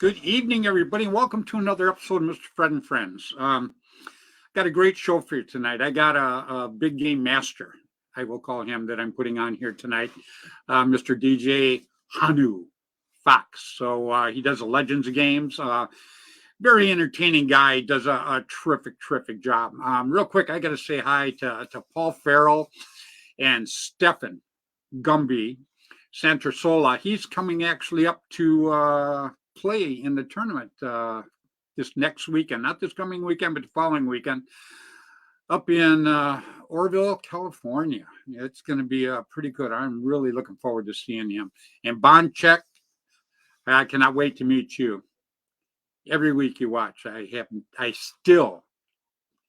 Good evening, everybody, and welcome to another episode of Mr. Fred and Friends. Got a great show for you tonight. I got a big game master, I will call him, that I'm putting on here tonight, Mr. DJ Hanu Fox. So he does the Legends games. Very entertaining guy. Does a terrific job. Real quick, I got to say hi to Paul Farrell and Stefan Gumby Santersola. He's coming actually up to play in the tournament this next weekend, not this coming weekend, but the following weekend, up in Oroville, California. It's going to be pretty good. I'm really looking forward to seeing him. And Bonchek, I cannot wait to meet you. Every week you watch, I still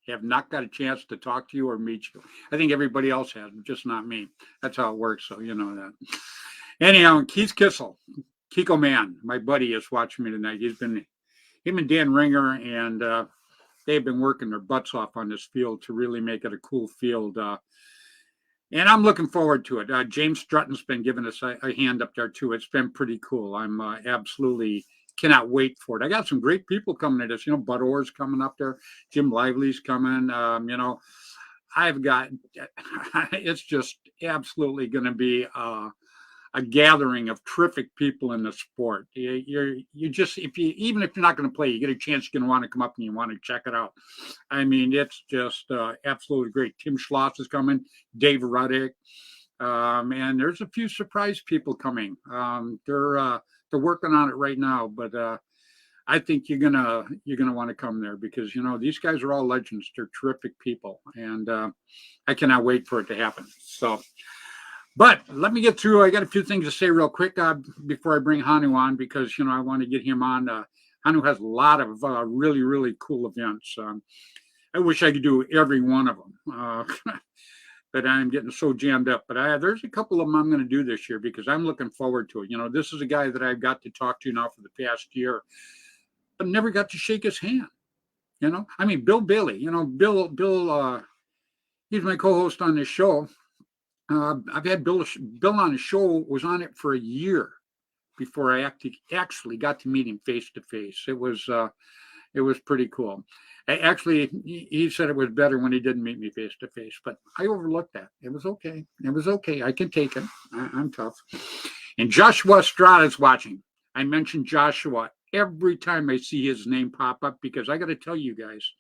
have not got a chance to talk to you or meet you. I think everybody else has, just not me. That's how it works, so you know that. Anyhow, Keith Kissel, Kiko Man, my buddy, is watching me tonight. Him and Dan Ringer, and they've been working their butts off on this field to really make it a cool field. And I'm looking forward to it. James Strutton's been giving us a hand up there, too. It's been pretty cool. I'm absolutely cannot wait for it. I got some great people coming to this. Bud Orr's coming up there. Jim Lively's coming. I've got – it's just absolutely going to be a gathering of terrific people in the sport. You just, even if you're not going to play, you get a chance, you're going to want to come up and you want to check it out. I mean, it's just absolutely great. Tim Schloss is coming, Dave Ruddick, and there's a few surprise people coming. They're working on it right now, but I think you're gonna want to come there because these guys are all legends. They're terrific people, and I cannot wait for it to happen. So. But let me get through. I got a few things to say real quick before I bring Hanu on because, I want to get him on. Hanu has a lot of really cool events. I wish I could do every one of them, but I'm getting so jammed up. But there's a couple of them I'm going to do this year because I'm looking forward to it. This is a guy that I've got to talk to now for the past year, but never got to shake his hand. I mean, Bill Bailey, Bill, he's my co-host on this show. I've had Bill on the show, was on it for a year before I actually got to meet him face to face. It was pretty cool. He said it was better when he didn't meet me face to face, but I overlooked that. It was okay. I can take it. I'm tough. And Joshua Estrada's watching. I mention Joshua every time I see his name pop up because I got to tell you guys,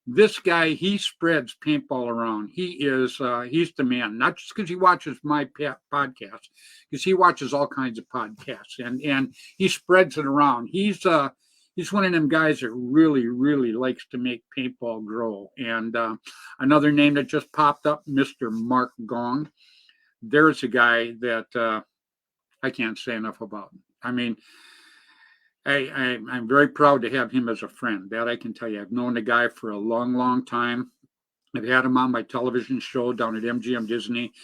this guy, he spreads paintball around. He's the man, not just because he watches my podcast, because he watches all kinds of podcasts and he spreads it around. He's one of them guys that really likes to make paintball grow. And another name that just popped up, Mr. Mark Gong. There's a guy that I can't say enough about. I mean, I'm very proud to have him as a friend. That I can tell you. I've known the guy for a long time. I've had him on my television show down at MGM Disney.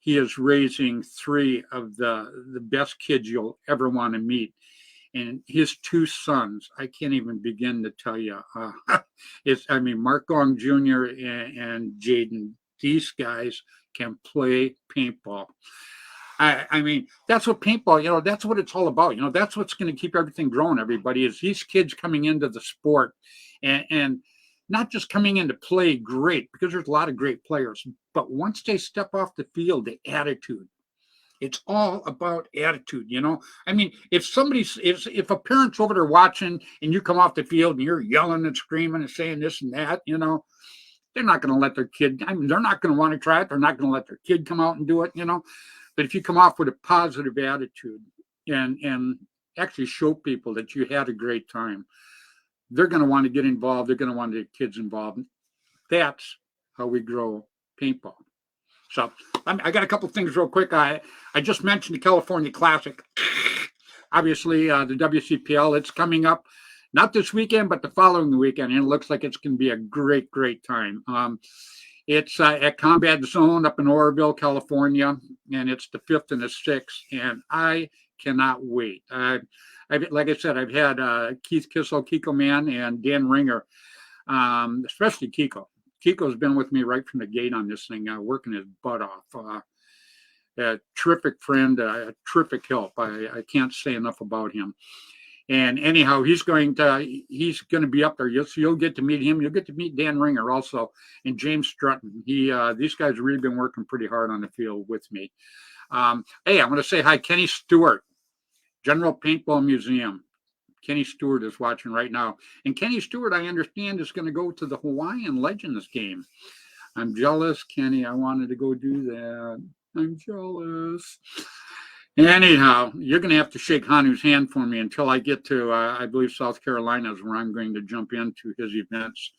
He is raising 3 of the best kids you'll ever want to meet. And his 2 sons, I can't even begin to tell you. Mark Gong Jr. and Jaden, these guys can play paintball. I mean, that's what paintball, that's what it's all about. That's what's going to keep everything growing, everybody, is these kids coming into the sport and not just coming in to play great, because there's a lot of great players, but once they step off the field, the attitude, It's all about attitude, you know. I mean, if a parent's over there watching and you come off the field and you're yelling and screaming and saying this and that, you know, they're not going to let their kid. I mean, they're not going to want to try it. They're not going to let their kid come out and do it, you know. But if you come off with a positive attitude and actually show people that you had a great time, they're going to want to get involved. They're going to want their kids involved. That's how we grow paintball. So I got a couple things real quick. I just mentioned the California Classic. Obviously, the WCPL, it's coming up, not this weekend, but the following weekend. And it looks like it's going to be a great, great time. It's at Combat Zone up in Oroville, California, and it's the 5th and the 6th. And I cannot wait. Like I said, I've had Keith Kissel, Kiko Man, and Dan Ringer, especially Kiko. Kiko's been with me right from the gate on this thing, working his butt off. A terrific friend, terrific help. I can't say enough about him. And anyhow, he's going to be up there. You'll get to meet him. You'll get to meet Dan Ringer also, and James Strutton. These guys have really been working pretty hard on the field with me. Hey, I want to say hi, Kenny Stewart, General Paintball Museum. Kenny Stewart is watching right now. And Kenny Stewart, I understand, is going to go to the Hawaiian Legends game. I'm jealous, Kenny. I wanted to go do that. I'm jealous. Anyhow, you're going to have to shake Hanu's hand for me until I get to, I believe, South Carolina is where I'm going to jump into his events.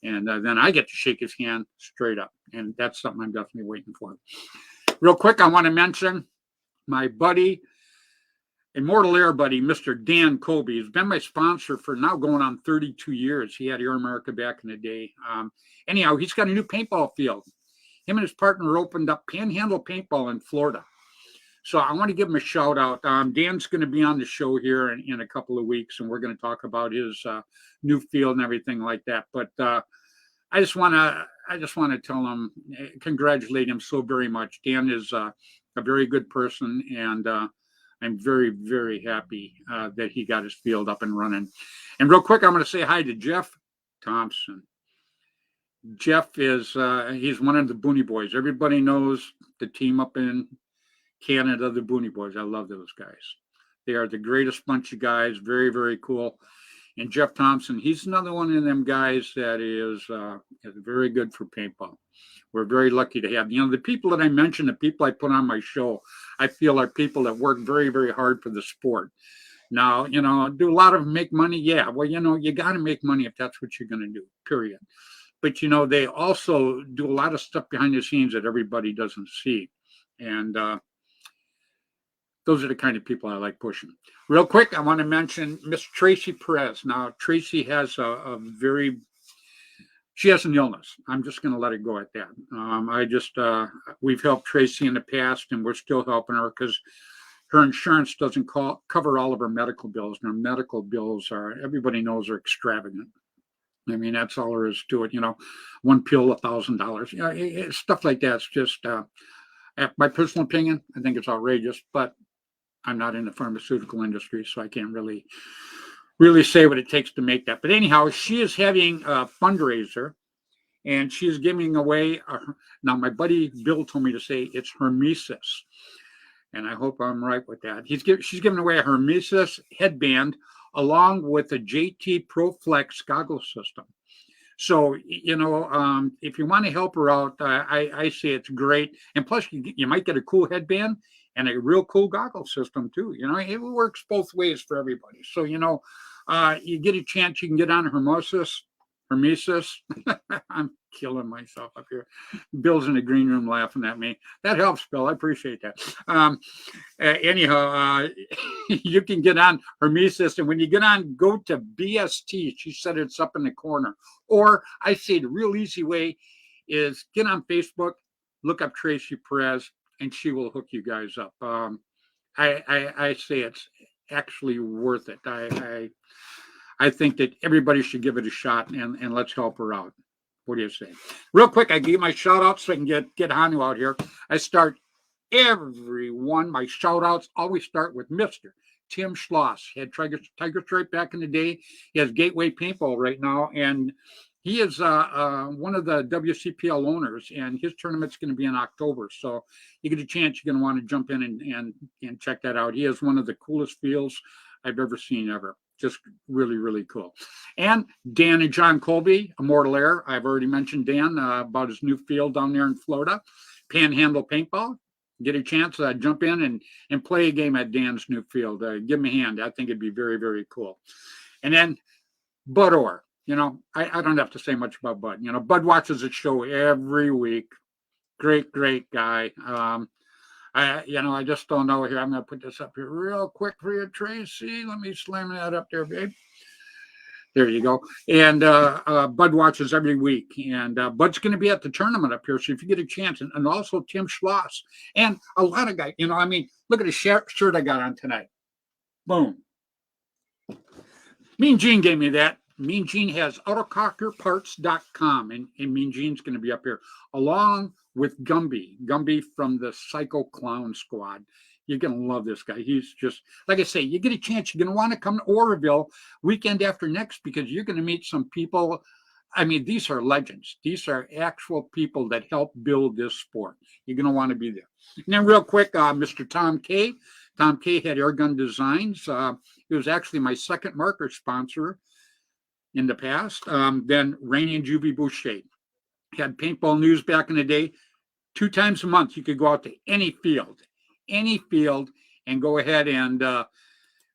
And then I get to shake his hand straight up. And that's something I'm definitely waiting for. Real quick, I want to mention my buddy, Immortal Air buddy, Mr. Dan Colby. He's been my sponsor for now going on 32 years. He had Air America back in the day. Anyhow, he's got a new paintball field. Him and his partner opened up Panhandle Paintball in Florida. So I want to give him a shout out. Dan's going to be on the show here in a couple of weeks, and we're going to talk about his new field and everything like that. But I just want to tell him, congratulate him so very much. Dan is a very good person, and I'm very, very happy that he got his field up and running. And real quick, I'm going to say hi to Jeff Thompson. Jeff is he's one of the Booney Boys. Everybody knows the team up in Canada, the Booney Boys. I love those guys. They are the greatest bunch of guys. Very, very cool. And Jeff Thompson, he's another one of them guys that is very good for paintball. We're very lucky to have, the people that I mentioned, the people I put on my show, I feel are people that work very, very hard for the sport. Now, do a lot of them make money? Yeah. Well, you got to make money if that's what you're going to do, period. But, they also do a lot of stuff behind the scenes that everybody doesn't see. And those are the kind of people I like pushing. Real quick, I want to mention Miss Tracy Perez. Now, Tracy has she has an illness. I'm just going to let it go at that. We've helped Tracy in the past, and we're still helping her because her insurance doesn't cover all of her medical bills. And her medical bills everybody knows, are extravagant. I mean, that's all there is to it. One pill, $1,000. Stuff like that. It's just, my personal opinion, I think it's outrageous. But I'm not in the pharmaceutical industry, so I can't really say what it takes to make that. But anyhow, she is having a fundraiser, and she is giving away. Now, my buddy Bill told me to say it's Hermesis, and I hope I'm right with that. She's giving away a Hermesis headband along with a JT Pro Flex goggle system. So, if you want to help her out, I say it's great. And plus, you might get a cool headband and a real cool goggle system, too. It works both ways for everybody. So, you get a chance, you can get on Hermesis. I'm killing myself up here. Bill's in the green room laughing at me. That helps, Bill. I appreciate that. Anyhow, you can get on Hermesis, and when you get on, go to BST. She said it's up in the corner. Or I say the real easy way is get on Facebook, look up Tracy Perez, and she will hook you guys up. I say it's actually worth it. I think that everybody should give it a shot, and let's help her out. What do you say? Real quick, I give my shout outs so I can get Hanu out here. I start everyone. My shout outs always start with Mr. Tim Schloss. He had Tiger Stripe back in the day. He has Gateway Paintball right now, and he is one of the WCPL owners, and his tournament's going to be in October. So you get a chance, you're going to want to jump in and check that out. He has one of the coolest fields I've ever seen ever. Just really, really cool. And Dan and John Colby, Immortal Air. I've already mentioned Dan about his new field down there in Florida, Panhandle Paintball. Get a chance, jump in and play a game at Dan's new field. Give him a hand. I think it'd be very, very cool. And then Bud Orr. I don't have to say much about Bud. Bud watches the show every week. Great, great guy. I just don't know here. I'm going to put this up here real quick for you, Tracy. Let me slam that up there, babe. There you go. And Bud watches every week. And Bud's going to be at the tournament up here. So if you get a chance, and also Tim Schloss and a lot of guys, look at the shirt I got on tonight. Boom. Mean Gene gave me that. Mean Gene has autocockerparts.com, and Mean Gene's going to be up here along with Gumby from the Psycho Clown Squad. You're going to love this guy. He's just, like I say, you get a chance, you're going to want to come to Oroville weekend after next, because you're going to meet some people. I mean, these are legends. These are actual people that help build this sport. You're going to want to be there. And then real quick, Mr. Tom K. Tom K had Airgun Designs. He was actually my second marker sponsor in the past. Then Rainey and Juvie Boucher had paintball news back in the day. 2 times a month, you could go out to any field, and go ahead and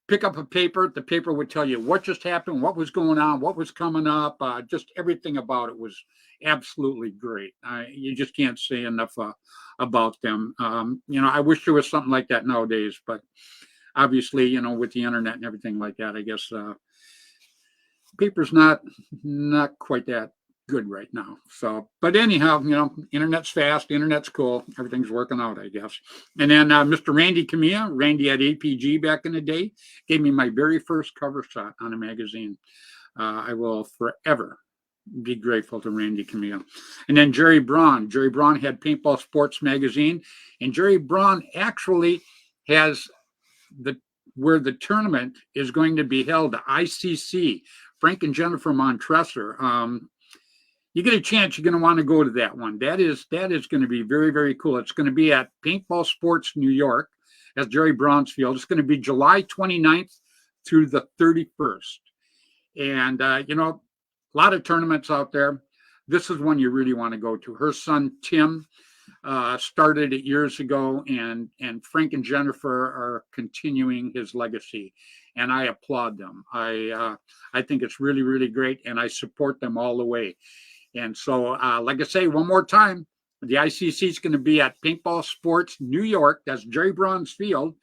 pick up a paper. The paper would tell you what just happened, what was going on, what was coming up. Just everything about it was absolutely great. You just can't say enough about them. I wish there was something like that nowadays, but obviously, with the internet and everything like that, I guess paper's not quite that good right now. So, but anyhow, internet's fast, internet's cool, everything's working out, I guess. And then Mr. Randy Camilla, Randy at APG back in the day, gave me my very first cover shot on a magazine. I will forever be grateful to Randy Camilla. And then Jerry Braun had Paintball Sports Magazine, and Jerry Braun actually has where the tournament is going to be held, the ICC, Frank and Jennifer Montresor. You get a chance, you're going to want to go to that one. That is going to be very, very cool. It's going to be at Paintball Sports New York at Jerry Braun's field. It's going to be July 29th through the 31st. And, a lot of tournaments out there. This is one you really want to go to. Her son, Tim, started it years ago, and Frank and Jennifer are continuing his legacy, and I applaud them. I think it's really, really great, and I support them all the way. And so, like I say, one more time, the ICC is going to be at Paintball Sports New York. That's Jerry Braun's field,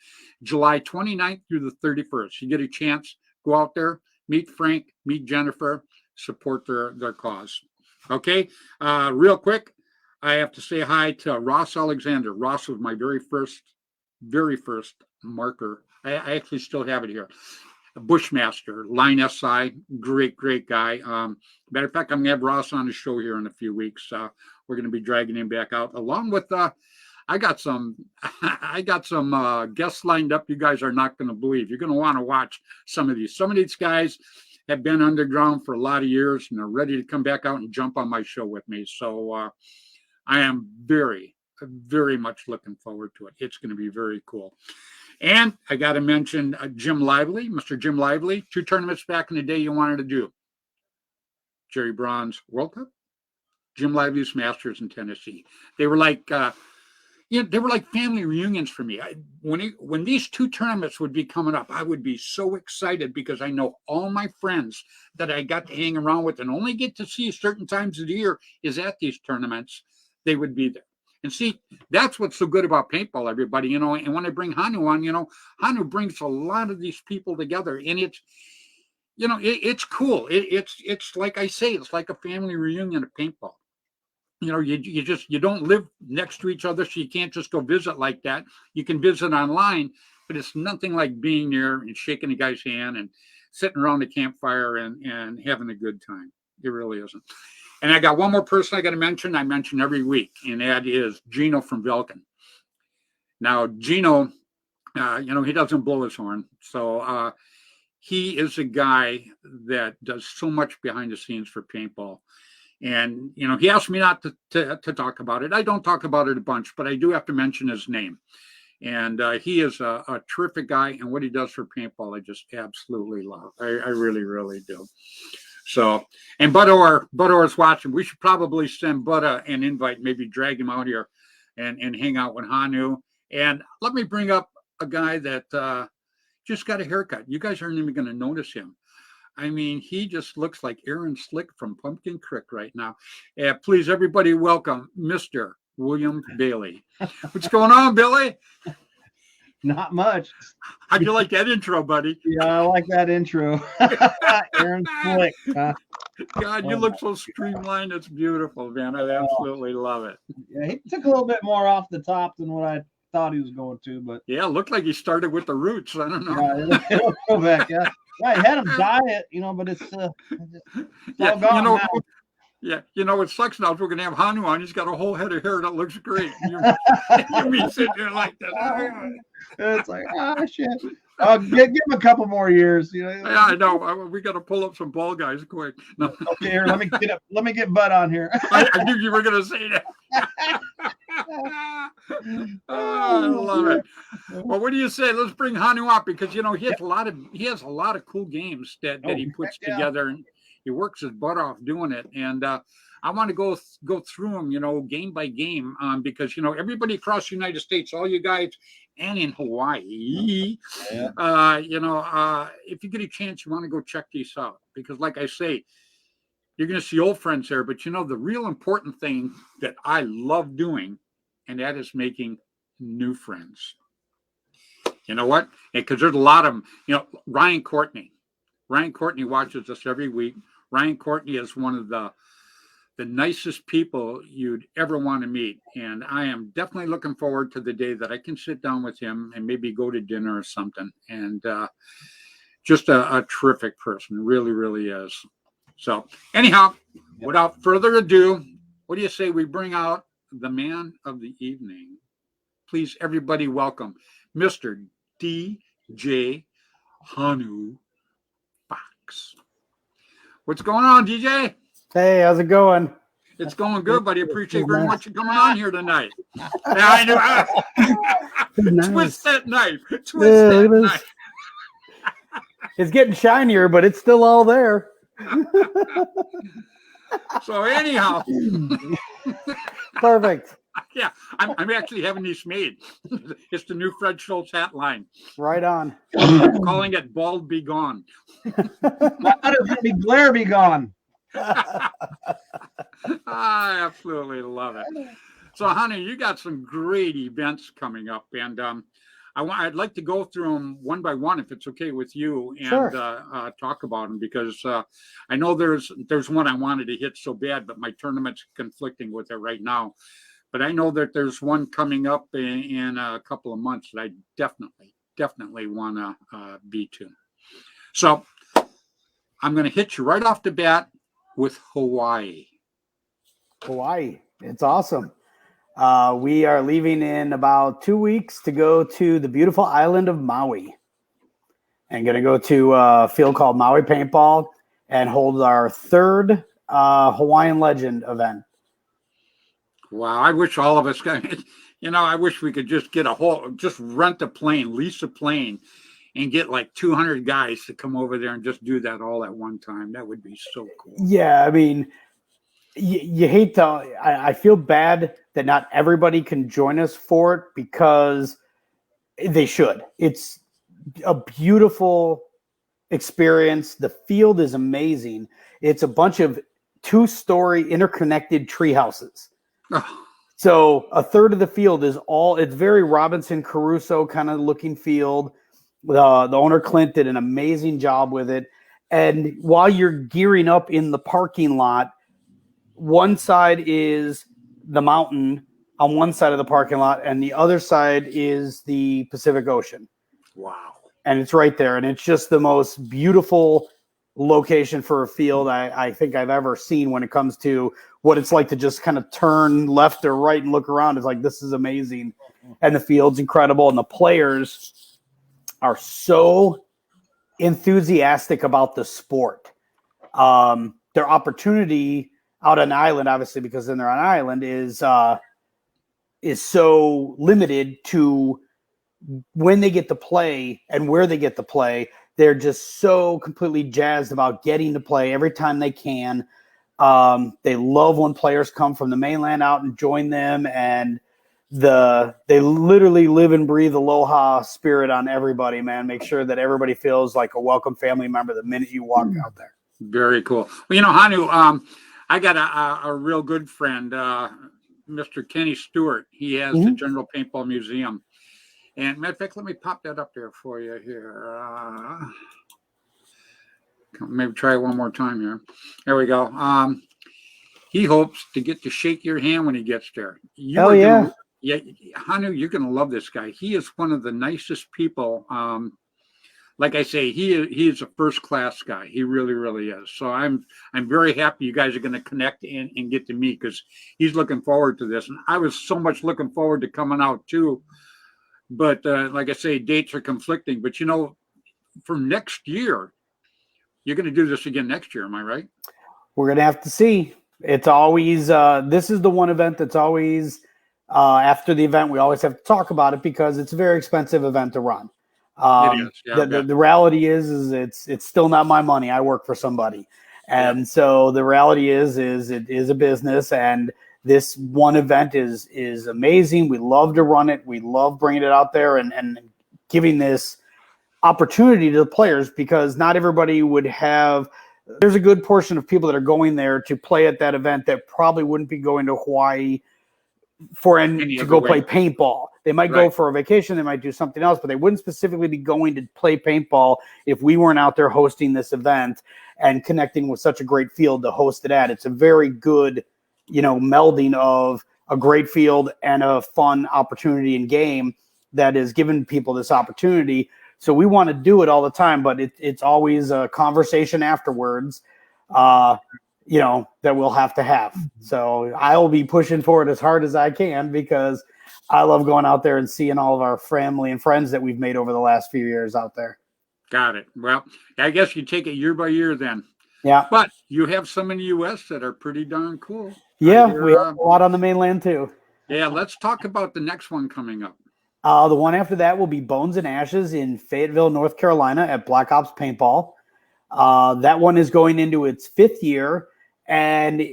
July 29th through the 31st. You get a chance, go out there, meet Frank, meet Jennifer, support their cause. Okay, real quick, I have to say hi to Ross Alexander. Ross was my very first marker. I actually still have it here. Bushmaster, Line SI, great guy. Matter of fact, I'm gonna have Ross on the show here in a few weeks. We're gonna be dragging him back out, along with I got some guests lined up. You guys are not gonna believe. You're gonna want to watch some of these. Some of these guys have been underground for a lot of years, and are ready to come back out and jump on my show with me. So I am very, very much looking forward to it. It's going to be very cool. And I got to mention Jim Lively, Mr. Jim Lively, 2 tournaments back in the day you wanted to do. Jerry Braun's World Cup, Jim Lively's Masters in Tennessee. They were like, they were like family reunions for me. When these 2 tournaments would be coming up, I would be so excited, because I know all my friends that I got to hang around with and only get to see certain times of the year is at these tournaments. They would be there. And see, that's what's so good about paintball, everybody, and when I bring Hanu on, Hanu brings a lot of these people together, and it's, it's cool. It's like I say, it's like a family reunion of paintball. You don't live next to each other, so you can't just go visit like that. You can visit online, but it's nothing like being there and shaking a guy's hand and sitting around the campfire and having a good time. It really isn't. And I got one more person I got to mention. I mention every week, and that is Gino from Velkin. Now, Gino, he doesn't blow his horn. So he is a guy that does so much behind the scenes for paintball. And, he asked me not to talk about it. I don't talk about it a bunch, but I do have to mention his name. And he is a terrific guy. And what he does for paintball, I just absolutely love. I really, really do. So, and Budor's watching. We should probably send Buda an invite, maybe drag him out here and hang out with Hanu. And let me bring up a guy that just got a haircut. You guys aren't even going to notice him. I mean, he just looks like Aaron Slick from Pumpkin Creek right now. Please, everybody, welcome Mr. William Bailey. What's going on, Billy? Not much. How'd you like that intro, buddy? Yeah, I like that intro. Aaron Slick. God, you look so streamlined. It's beautiful, man. I absolutely love it. Yeah, he took a little bit more off the top than what I thought he was going to, but yeah, it looked like he started with the roots. I don't know. Yeah, it'll go back. Yeah, I had him dye it, but it's all gone now. Yeah, what sucks now is we're gonna have Hanu on. He's got a whole head of hair that looks great. You mean sitting there like that? It's like, shit. Give him a couple more years. Yeah, I know. We got to pull up some ball guys quick. No. Okay, here, let me get Bud on here. I knew you were gonna say that. I love it. Well, what do you say? Let's bring Hanu up because he has a lot of cool games that he puts together, and he works his butt off doing it. And I want to go through them, game by game, because everybody across the United States, all you guys, and in Hawaii, if you get a chance, you want to go check these out because, like I say, you're going to see old friends there. But the real important thing that I love doing, and that is making new friends. You know what? Because there's a lot of them. Ryan Courtney watches us every week. Ryan Courtney is one of the nicest people you'd ever want to meet. And I am definitely looking forward to the day that I can sit down with him and maybe go to dinner or something. And just a terrific person, really, really is. So anyhow, without further ado, what do you say we bring out the man of the evening? Please, everybody, welcome Mr. DJ Hanu Fox. What's going on, DJ? Hey, how's it going? It's going good, buddy. Appreciate very much you coming on here tonight. Yeah, I know. Nice. Twist that knife. Knife. It's getting shinier, but it's still all there. So anyhow. Perfect. Yeah, I'm actually having these made. It's the new Fred Schultz hat line. Right on. I'm calling it Bald Be Gone. Be Blair Be Gone. I absolutely love it. So, honey, you got some great events coming up, and I'd like to go through them one by one, if it's okay with you, and sure. Talk about them because I know there's one I wanted to hit so bad, but my tournament's conflicting with it right now. But I know that there's one coming up in a couple of months that I definitely want to be to. So I'm going to hit you right off the bat with Hawaii. Hawaii. It's awesome. We are leaving in about 2 weeks to go to the beautiful island of Maui. And going to go to a field called Maui Paintball and hold our third Hawaiian Legend event. Wow, I wish all of us could, I wish we could just just rent a plane, lease a plane, and get like 200 guys to come over there and just do that all at one time. That would be so cool. Yeah, I mean, you hate to, I feel bad that not everybody can join us for it because they should. It's a beautiful experience. The field is amazing. It's a bunch of 2-story interconnected tree houses. So a third of the field is it's very Robinson Crusoe kind of looking field. The owner Clint did an amazing job with it. And while you're gearing up in the parking lot, one side is the mountain on one side of the parking lot, and the other side is the Pacific Ocean. Wow. And it's right there. And it's just the most beautiful location for a field I think I've ever seen when it comes to what it's like to just kind of turn left or right and look around. It's like, this is amazing. And the field's incredible. And the players are so enthusiastic about the sport. Their opportunity out on an island, obviously, because then they're on an island, is so limited to when they get to play and where they get to play. They're just so completely jazzed about getting to play every time they can. They love when players come from the mainland out and join them, and they literally live and breathe aloha spirit on everybody, man. Make sure that everybody feels like a welcome family member the minute you walk out there. Very cool. Well, Hanu, I got a real good friend, Mr. Kenny Stewart. He has the General Paintball Museum. And matter of fact, let me pop that up there for you here. Maybe try it one more time here. There we go. He hopes to get to shake your hand when he gets there. Hell yeah. Hanu, you're going to love this guy. He is one of the nicest people. Like I say, he is a first class guy. He really, really is. So I'm very happy you guys are going to connect and get to meet, because he's looking forward to this. And I was so much looking forward to coming out too. But like I say, dates are conflicting. But for next year, you're going to do this again next year. Am I right? We're going to have to see. It's always this is the one event that's always after the event. We always have to talk about it because it's a very expensive event to run. It is. Yeah, the reality is it's still not my money. I work for somebody. And so the reality is it is a business, and this one event is amazing. We love to run it. We love bringing it out there and giving this opportunity to the players, because not everybody would have. There's a good portion of people that are going there to play at that event that probably wouldn't be going to Hawaii to go play paintball. They might go for a vacation. They might do something else, but they wouldn't specifically be going to play paintball if we weren't out there hosting this event and connecting with such a great field to host it at. It's a very good, melding of a great field and a fun opportunity and game that is giving people this opportunity. So we want to do it all the time, but it's always a conversation afterwards, that we'll have to have. So I'll be pushing for it as hard as I can, because I love going out there and seeing all of our family and friends that we've made over the last few years out there. Got it. Well, I guess you take it year by year then. Yeah. But you have some in the U.S. that are pretty darn cool. Yeah, we have a lot on the mainland too. Yeah, let's talk about the next one coming up. The one after that will be Bones and Ashes in Fayetteville, North Carolina at Black Ops Paintball. That one is going into its 5th year, and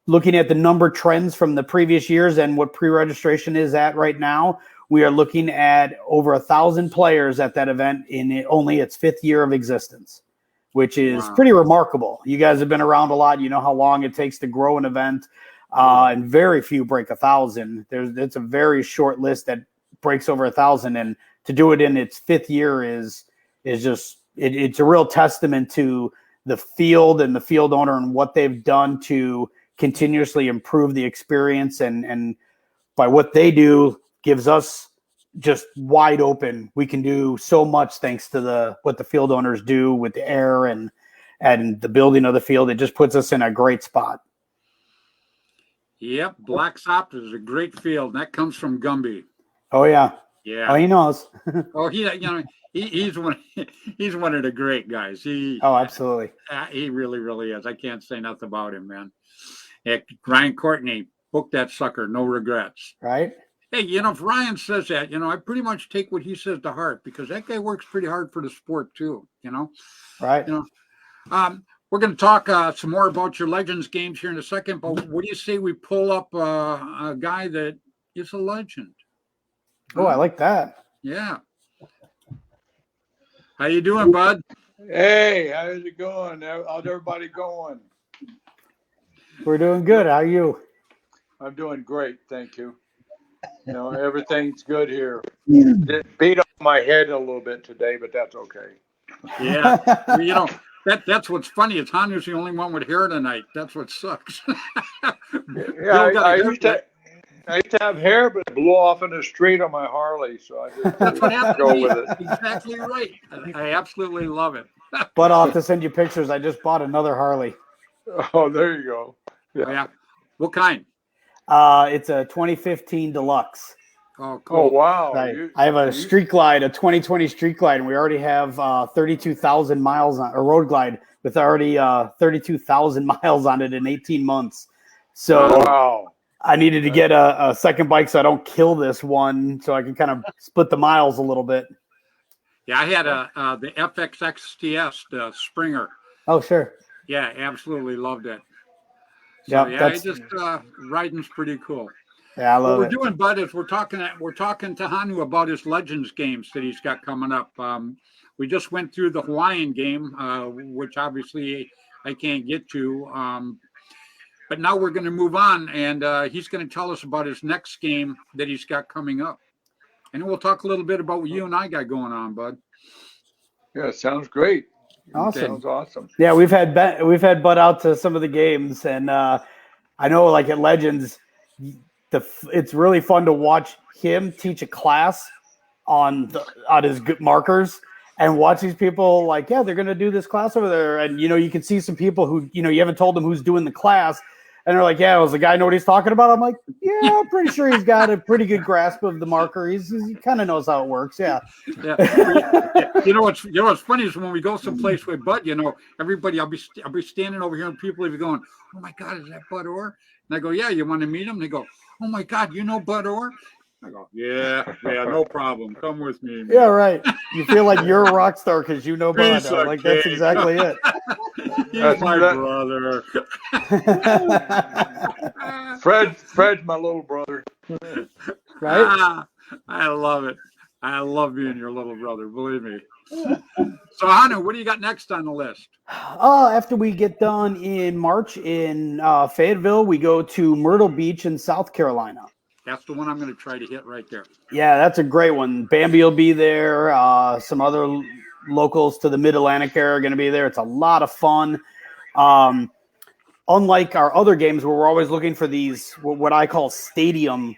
looking at the number trends from the previous years and what pre-registration is at right now, we are looking at over 1,000 players at that event in only its 5th year of existence, which is pretty remarkable. You guys have been around a lot. You know how long it takes to grow an event, and very few break 1,000. It's a very short list that breaks over 1,000, and to do it in its 5th year is just it's a real testament to the field and the field owner and what they've done to continuously improve the experience, and by what they do gives us just wide open. We can do so much thanks to what the field owners do with the air and the building of the field. It just puts us in a great spot. Yep, Black Ops is a great field. That comes from Gumby. Oh yeah. Yeah. Oh, he knows. Oh, he's one of the great guys. Absolutely. He really, really is. I can't say nothing about him, man. Ryan Courtney, book that sucker, no regrets. Right. Hey, if Ryan says that, I pretty much take what he says to heart, because that guy works pretty hard for the sport too. Right. We're going to talk some more about your Legends games here in a second, but what do you say we pull up a guy that is a legend? Oh, I like that. Yeah. How you doing, bud? Hey, how's it going? How's everybody going? We're doing good. How are you? I'm doing great, thank you. Everything's good here. It beat on my head a little bit today, but that's okay. Yeah. That's what's funny. Is Hanu's the only one with hair tonight. That's what sucks. Yeah, I used to have hair, but it blew off in the street on my Harley, so I just That's what happened go to me. with it. Exactly right. I absolutely love it. But I'll have to send you pictures. I just bought another Harley. Oh, there you go. Yeah. What kind? It's a 2015 Deluxe. Oh, Oh, cool. wow. I have a street glide, a 2020 street glide, and we already have 32,000 miles on a road glide with already 32,000 miles on it in 18 months. So Wow. I needed to get a second bike so I don't kill this one, so I can kind of split the miles a little bit. Yeah, I had the FXXTS, the Springer. Oh, sure. Yeah, absolutely loved it. So Yeah, yeah, I just riding's pretty cool. Yeah, I love What we're it. doing, Bud, is we're talking to Hanu about his Legends games that he's got coming up. We just went through the Hawaiian game, which obviously I can't get to. But now we're going to move on, and he's going to tell us about his next game that he's got coming up. And then we'll talk a little bit about what you and I got going on, Bud. Yeah, sounds great. Awesome. Sounds awesome. Yeah, we've had Bud out to some of the games, and I know like at Legends, it's really fun to watch him teach a class on his markers and watch these people like, yeah, they're going to do this class over there. And, you can see some people who, you haven't told them who's doing the class. And they're like, yeah, does the guy know what he's talking about? I'm like, yeah, I'm pretty sure he's got a pretty good grasp of the marker. He kind of knows how it works. Yeah. Yeah. What's funny is when we go someplace with Bud, everybody, I'll be standing over here and people will be going, oh my God, is that Bud Orr? And I go, yeah, you want to meet him? And they go, oh my God, you know Bud Orr? I go, yeah, no problem. Come with me, man. Yeah, right. You feel like you're a rock star because you know Bud. Like that's exactly it. He's my brother. Fred's my little brother. Right? I love it. I love being your little brother, believe me. So, Hanu, what do you got next on the list? After we get done in March in Fayetteville, we go to Myrtle Beach in South Carolina. That's the one I'm going to try to hit right there. Yeah, that's a great one. Bambi will be there. Some other locals to the Mid-Atlantic area are going to be there. It's a lot of fun. Unlike our other games where we're always looking for these, what I call stadium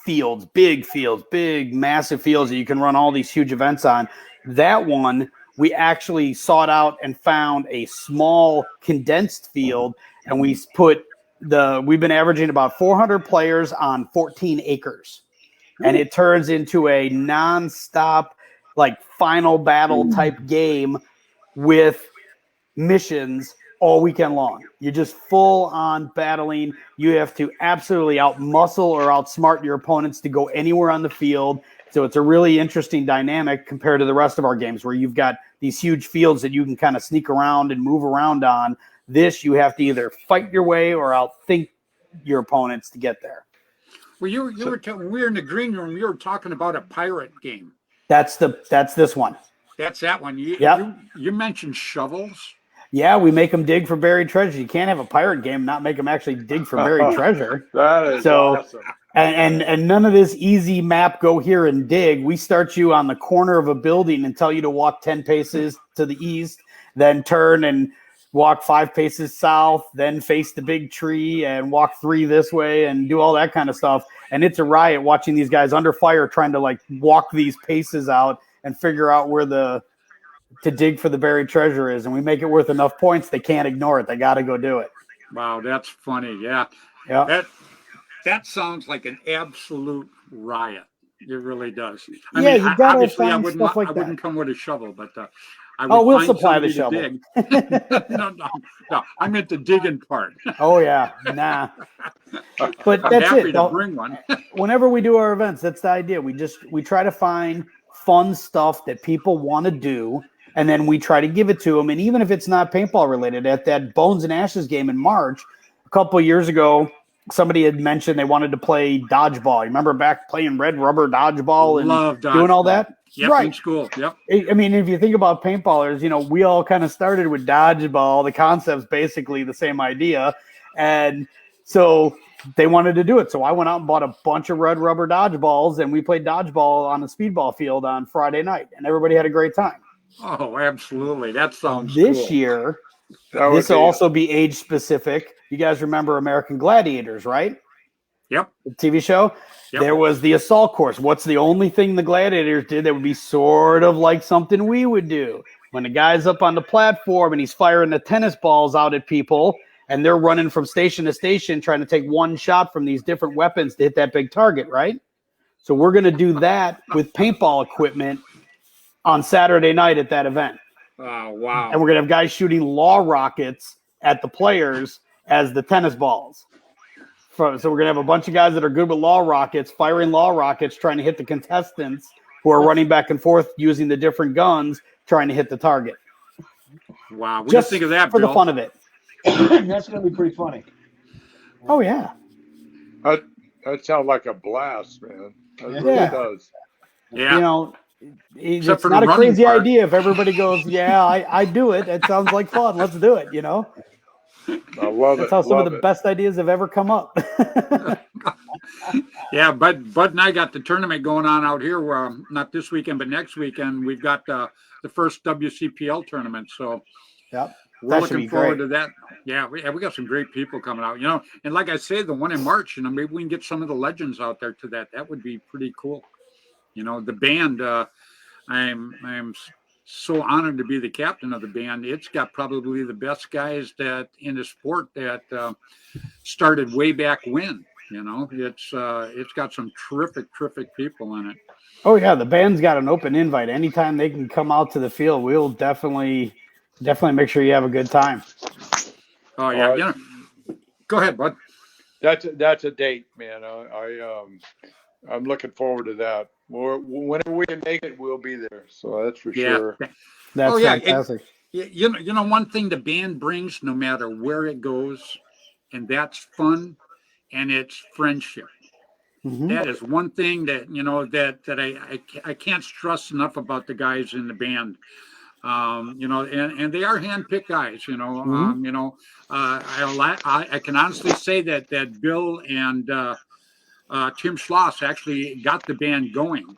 fields, big, massive fields that you can run all these huge events on, that one, we actually sought out and found a small condensed field, and we've been averaging about 400 players on 14 acres. And it turns into a nonstop, like final battle type game with missions all weekend long. You're just full on battling. You have to absolutely out-muscle or outsmart your opponents to go anywhere on the field. So it's a really interesting dynamic compared to the rest of our games where you've got these huge fields that you can kind of sneak around and move around on. This, you have to either fight your way or outthink your opponents to get there. Well, when we were in the green room, you were talking about a pirate game. That's this one. That's that one. You mentioned shovels. Yeah, we make them dig for buried treasure. You can't have a pirate game and not make them actually dig for buried treasure. That is awesome. And none of this easy map, go here and dig. We start you on the corner of a building and tell you to walk 10 paces to the east, then turn and walk 5 paces south, then face the big tree and walk 3 this way and do all that kind of stuff. And it's a riot watching these guys under fire trying to like walk these paces out and figure out where to dig for the buried treasure is. And we make it worth enough points. They can't ignore it. They got to go do it. Wow, that's funny. Yeah. That sounds like an absolute riot. It really does. I mean, you gotta obviously find I wouldn't, stuff like I that. wouldn't come with a shovel, but I would we'll find supply the somebody shovel. to dig. No, I meant the digging part. Oh yeah, nah. But I'm that's happy it. to bring one. Whenever we do our events, that's the idea. We try to find fun stuff that people want to do, and then we try to give it to them. And even if it's not paintball related, at that Bones and Ashes game in March, a couple of years ago, somebody had mentioned they wanted to play dodgeball. You remember back playing red rubber dodgeball and doing all that? Yep, right. In school. Yep. I mean, if you think about paintballers, we all kind of started with dodgeball. The concept's basically the same idea. And so they wanted to do it. So I went out and bought a bunch of red rubber dodgeballs, and we played dodgeball on a speedball field on Friday night, and everybody had a great time. Oh, absolutely. That sounds This cool. year, this will also be age specific. You guys remember American Gladiators, right? Yep. The TV show? Yep. There was the assault course. What's the only thing the Gladiators did that would be sort of like something we would do? When the guy's up on the platform and he's firing the tennis balls out at people, and they're running from station to station trying to take one shot from these different weapons to hit that big target, right? So we're going to do that with paintball equipment on Saturday night at that event. Oh, wow. And we're going to have guys shooting law rockets at the players as the tennis balls. So we're going to have a bunch of guys that are good with law rockets, firing law rockets, trying to hit the contestants who are running back and forth using the different guns, trying to hit the target. Wow. What do you think of that, for Bill? the fun of it. That's going to be pretty funny. Oh, yeah. That sounds like a blast, man. That really Yeah. does. Yeah. You know, Except it's for the not a running crazy part. idea if everybody goes, yeah, I do it. It sounds like fun. Let's do it, you know? I love That's it. how some of Love the it. best ideas have ever come up. Yeah, Bud and I got the tournament going on out here. Not this weekend, but next weekend. We've got the first WCPL tournament. So Yep. we're That should looking be forward great. to that. Yeah, we got some great people coming out, you know. And like I say, the one in March, you know, maybe we can get some of the legends out there to that. That would be pretty cool. You know, the band, I'm so honored to be the captain of the band. It's got probably the best guys that in the sport that started way back when. You know, it's got some terrific people in it. Oh, yeah. The band's got an open invite. Anytime they can come out to the field, we'll definitely make sure you have a good time. Oh yeah, you know. Go ahead, Bud. That's a date, man. I'm looking forward to that. Whenever we can make it, we'll be there. So that's for sure. That's fantastic. You know, one thing the band brings, no matter where it goes, and that's fun, and it's friendship. Mhm. That is one thing that, you know, that I can't stress enough about the guys in the band. You know, and they are handpicked guys. You know, Mhm. you know, I can honestly say that Bill and Tim Schloss actually got the band going.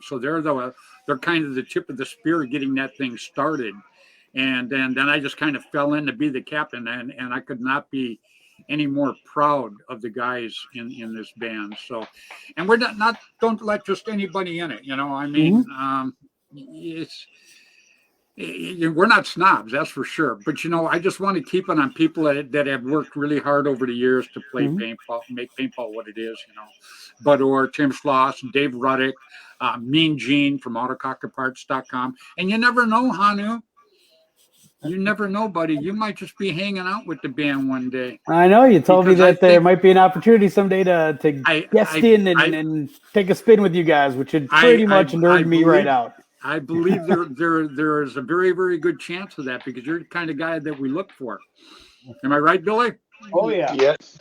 So they're kind of the tip of the spear getting that thing started. And then I just kind of fell in to be the captain, and I could not be any more proud of the guys in this band. So, and we're not don't let just anybody in it. You know, I mean, we're not snobs, that's for sure. But you know, I just want to keep it on people that have worked really hard over the years to play paintball, make paintball what it is. You know, Bud Orr, Tim Schloss, Dave Ruddick, Mean Gene from AutoCockerParts.com, and you never know, Hanu. You never know, buddy. You might just be hanging out with the band one day. I know you told me Because I that there think- might be an opportunity someday to guest in and take a spin with you guys, which would pretty much nerd me right out. I believe there is a very, very good chance of that because you're the kind of guy that we look for. Am I right, Billy? Oh, yeah. Yes.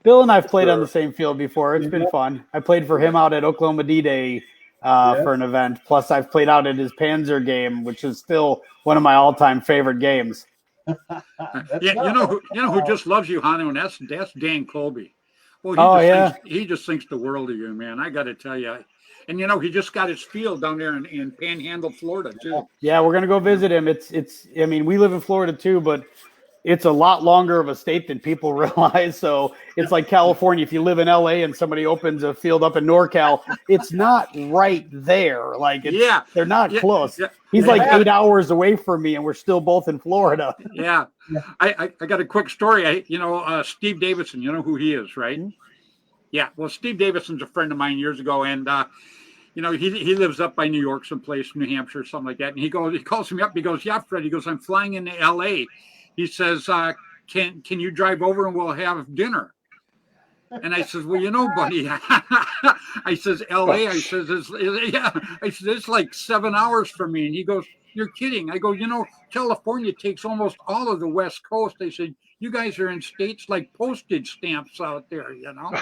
Bill and I've played on the same field before. It's been fun. I played for him out at Oklahoma D-Day for an event. Plus, I've played out at his Panzer game, which is still one of my all-time favorite games. Yeah, you know who just loves you, Hanu, and that's Dan Colby. Well, he just thinks the world of you, man. I got to tell you. And you know, he just got his field down there in Panhandle, Florida, too. Yeah, we're gonna go visit him. It's. I mean, we live in Florida too, but it's a lot longer of a state than people realize. So it's like California. If you live in LA and somebody opens a field up in NorCal, it's not right there. Like, they're not close. Yeah. He's like 8 hours away from me, and we're still both in Florida. Yeah. I got a quick story. Steve Davidson, you know who he is, right? Mm-hmm. Yeah. Well, Steve Davidson's a friend of mine years ago, and you know, he lives up by New York, someplace, New Hampshire, something like that. And he calls me up. He goes, "Yeah, Fred." He goes, "I'm flying into LA." He says, "Can you drive over and we'll have dinner?" And I says, "Well, you know, buddy," I says, "LA." I says, "It's like 7 hours from me." And he goes, "You're kidding." I go, "You know, California takes almost all of the West Coast." They said, "You guys are in states like postage stamps out there, you know."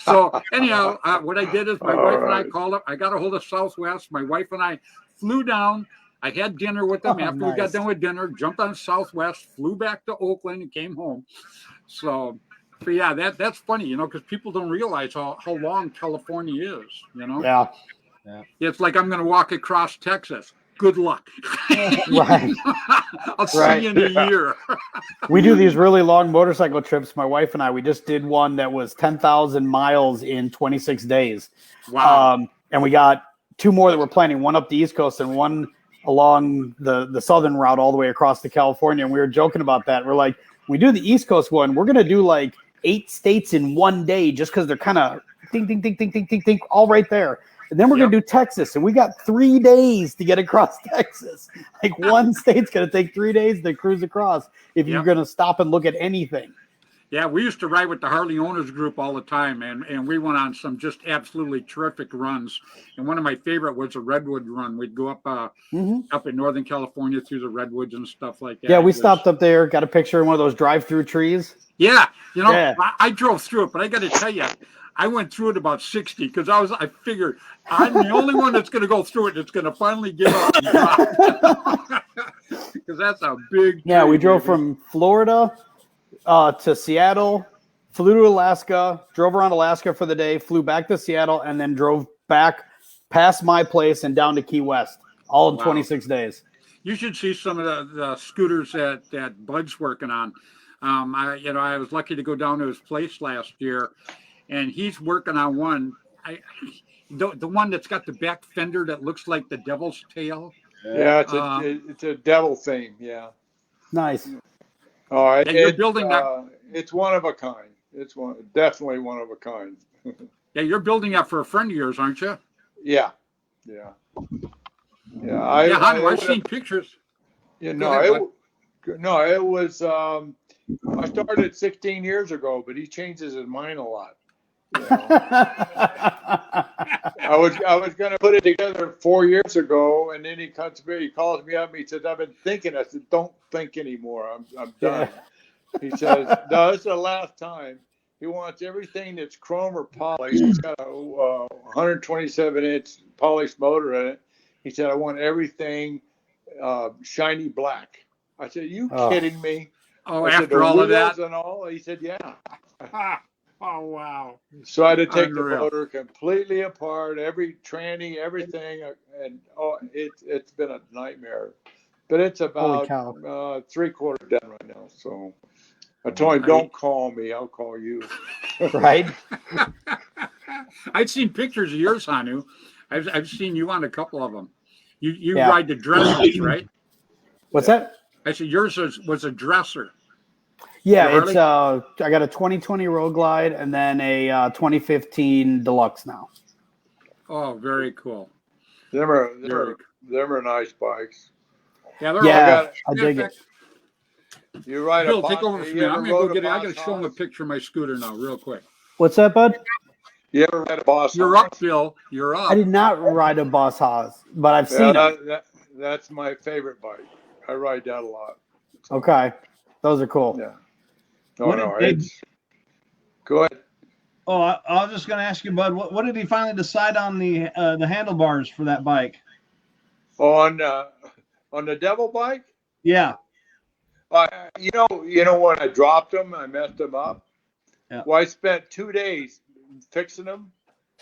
So anyhow, what I did is my wife and I called up. I got a hold of Southwest. My wife and I flew down. I had dinner with them. After we got done with dinner, jumped on Southwest, flew back to Oakland, and came home. So yeah, that's funny, you know, because people don't realize how long California is, you know. Yeah. It's like I'm going to walk across Texas. Good luck. Right. I'll see you in a year. We do these really long motorcycle trips. My wife and I, we just did one that was 10,000 miles in 26 days. Wow. And we got 2 more that we're planning, one up the East Coast and one along the southern route all the way across to California. And we were joking about that. We're like, we do the East Coast one, we're going to do like 8 states in one day just because they're kind of ding, ding, ding, ding, ding, ding, ding, all right there. And then we're Yep. going to do Texas, and we got 3 days to get across Texas. Like one state's going to take 3 days to cruise across if you're Yep. going to stop and look at anything. Yeah, we used to ride with the Harley Owners Group all the time, and we went on some just absolutely terrific runs. And one of my favorite was a Redwood run. We'd go up in Northern California through the redwoods and stuff like that. Yeah, we It was- stopped up there, got a picture in one of those drive-through trees. Yeah, Yeah. I drove through it, but I got to tell you, I went through it about 60 because I figured I'm the only one that's going to go through it that's going to finally give up and drop. Because that's a big. Yeah, tree, we drove baby. from Florida to Seattle, flew to Alaska, drove around Alaska for the day, flew back to Seattle, and then drove back past my place and down to Key West, all in Wow. 26 days. You should see some of the scooters that Bud's working on. I was lucky to go down to his place last year, and he's working on one. The one that's got the back fender that looks like the devil's tail. Yeah, it's a devil theme. Yeah. Nice. All right. Yeah, you're building that. It's one of a kind. It's definitely one of a kind. Yeah, you're building that for a friend of yours, aren't you? Yeah. Yeah. Yeah. I've seen pictures. You Go ahead, know, it was. I started 16 years ago, but he changes his mind a lot. You know? I was going to put it together 4 years ago, and then he calls me up, and he says, "I've been thinking." I said, "Don't think anymore. I'm done." Yeah. He says, "No, this is the last time." He wants everything that's chrome or polished. He's got a 127-inch polished motor in it. He said, "I want everything shiny black." I said, "You kidding me?" Oh, I said, after "The all of that. wheels and all?" He said, "Yeah." Oh, wow. So I had to take Unreal. the motor completely apart, every tranny, everything, and it's been a nightmare. But it's Holy about cow. 3/4 done right now. So I told him, "Don't call me, I'll call you." Right? I'd seen pictures of yours, Hanu. I've seen you on a couple of them. You Yeah. ride the dressers, right? What's that? I said yours was a dresser. Yeah, Your it's I got a 2020 Road Glide and then a 2015 Deluxe now. Oh, very cool. Them are nice bikes. Yeah, they're Yeah, all I dig it. You ride Bill, a take over from me. I'm gonna go get it. I gotta show him a picture of my scooter now, real quick. What's that, bud? You ever ride a Boss? You're up, Bill. You're up. I did not ride a Boss Haas, but I've seen it. That's my favorite bike. I ride that a lot. Okay, those are cool. Yeah. Go ahead. Oh, I was just going to ask you, Bud. What did he finally decide on the handlebars for that bike? On the Devil bike? Yeah. You know when I dropped them, I messed them up. Yeah. Well, I spent 2 days fixing them.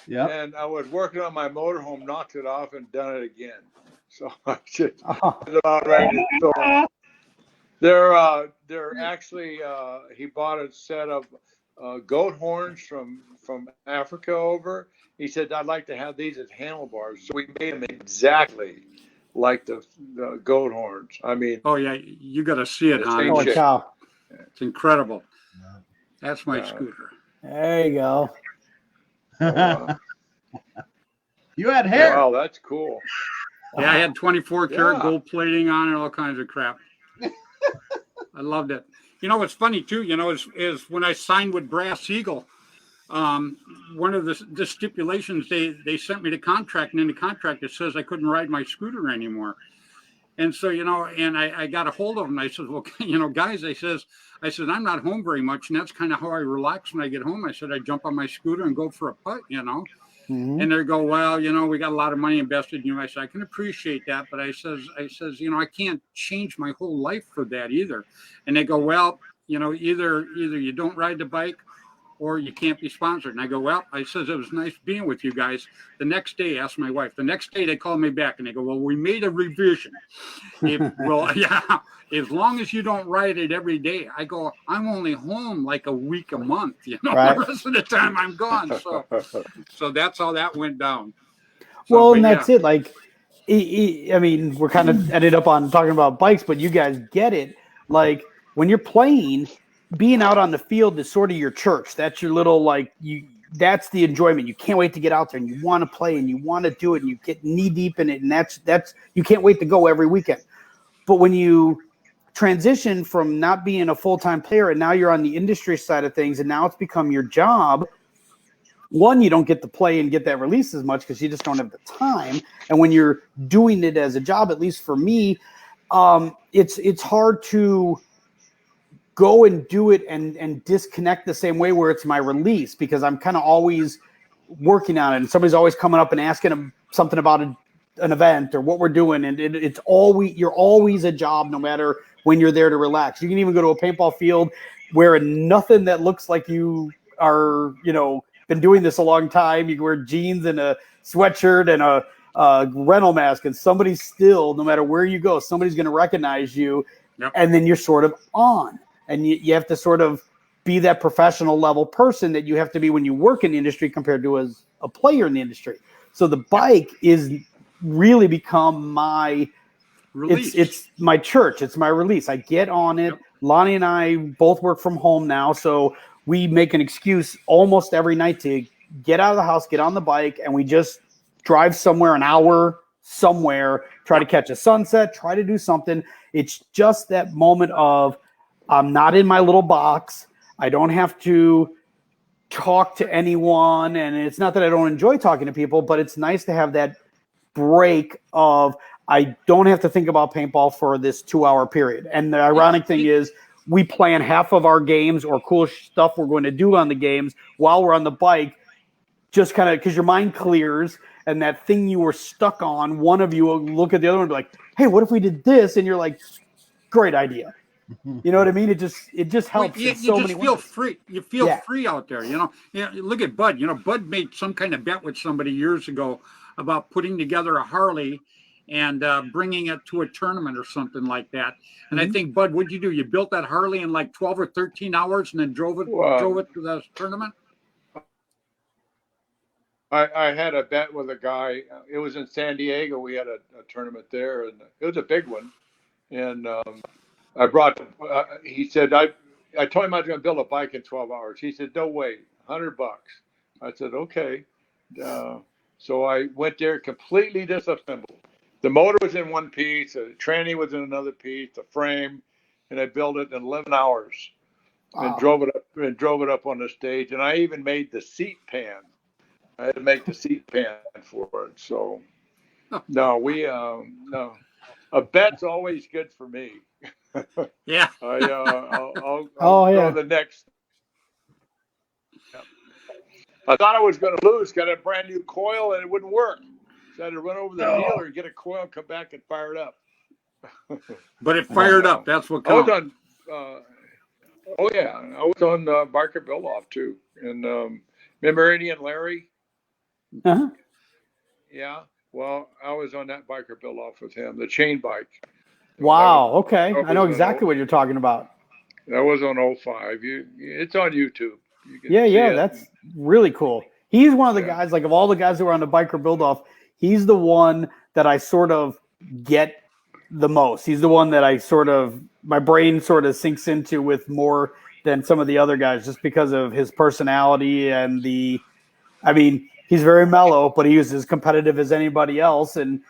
Yeah. And I was working on my motorhome, knocked it off, and done it again. So I just was about ready to throw them. They're actually he bought a set of goat horns from Africa over. He said, "I'd like to have these as handlebars." So we made them exactly like the goat horns. I mean, Oh yeah, you got to see it, It's Hanu. Holy shit. cow! It's incredible. That's my scooter. There you go. You had hair. wow, that's cool. Yeah, I had 24 karat Yeah. gold plating on it, all kinds of crap. I loved it. You know what's funny too? Is when I signed with Brass Eagle, one of the stipulations they sent me the contract, and in the contract it says I couldn't ride my scooter anymore. And so and I got a hold of them. I said, "Well, guys," I said I'm not home very much, and that's kind of how I relax when I get home. I said I jump on my scooter and go for a putt, Mhm. And they go, "Well, we got a lot of money invested in you." I said, "I can appreciate that, but I says, I can't change my whole life for that either." And they go, "Well, either you don't ride the bike or you can't be sponsored." And I go, "Well," I says, "it was nice being with you guys." The next day, asked my wife. The next day, they called me back and they go, "Well, we made a revision. As long as you don't ride it every day." I go, "I'm only home like a week a month. Right. The rest of the time I'm gone." So that's how that went down. Well, and that's it. Like, I mean, we're kind of ended up on talking about bikes, but you guys get it. Like, when you're playing, being out on the field is sort of your church. That's your little, like, that's the enjoyment. You can't wait to get out there and you want to play and you want to do it and you get knee deep in it. And that's you can't wait to go every weekend. But when you transition from not being a full-time player and now you're on the industry side of things and now it's become your job, one, you don't get to play and get that release as much because you just don't have the time. And when you're doing it as a job, at least for me, it's hard to go and do it and disconnect the same way where it's my release, because I'm kind of always working on it and somebody's always coming up and asking them something about an event or what we're doing. And it's always, you're always a job, no matter when you're there to relax. You can even go to a paintball field wearing nothing that looks like you are, been doing this a long time. You can wear jeans and a sweatshirt and a rental mask, and somebody's still, no matter where you go, somebody's going to recognize you. Yep. And then you're sort of on. And you have to sort of be that professional level person that you have to be when you work in the industry compared to as a player in the industry. So the bike is really become my release. It's my church. It's my release. I get on it. Yep. Lonnie and I both work from home now, so we make an excuse almost every night to get out of the house, get on the bike, and we just drive somewhere, an hour somewhere, try to catch a sunset, try to do something. It's just that moment of, I'm not in my little box. I don't have to talk to anyone. And it's not that I don't enjoy talking to people, but it's nice to have that break of, I don't have to think about paintball for this 2-hour period. And the ironic thing is we plan half of our games or cool stuff we're going to do on the games while we're on the bike, just kind of because your mind clears and that thing you were stuck on, one of you will look at the other one and be like, hey, what if we did this? And you're like, great idea. You know what I mean? It just helps. You so just many feel ways. free. You feel free out there. Look at Bud. Bud made some kind of bet with somebody years ago about putting together a Harley and bringing it to a tournament or something like that. And I think, Bud, what'd you do? You built that Harley in like 12 or 13 hours and then drove it to the tournament? I had a bet with a guy. It was in San Diego. We had a tournament there, and it was a big one. And I brought. He said, I told him I was going to build a bike in 12 hours. He said, no way, $100. I said, okay. So I went there, completely disassembled. The motor was in one piece, the tranny was in another piece, the frame, and I built it in 11 hours. Wow. And drove it up on the stage. And I even made the seat pan. I had to make the seat pan for it. So no, a bet's always good for me. Yeah. I'll go the next. I thought I was going to lose. Got a brand new coil and it wouldn't work. So I had to run over the dealer and get a coil, come back and fire it up. But it fired up. That's what counts. I was on Barker Build-Off too. And remember Ernie and Larry? Uh-huh. Yeah. Well, I was on that Biker Build-Off with him, the chain bike. Wow. Okay. I know exactly what you're talking about. That was on 05. It's on YouTube. Yeah. That's really cool. He's one of the guys, like of all the guys that were on the Biker Build-Off, he's the one that I sort of get the most. He's the one that my brain sort of sinks into with more than some of the other guys, just because of his personality and he's very mellow, but he was as competitive as anybody else. And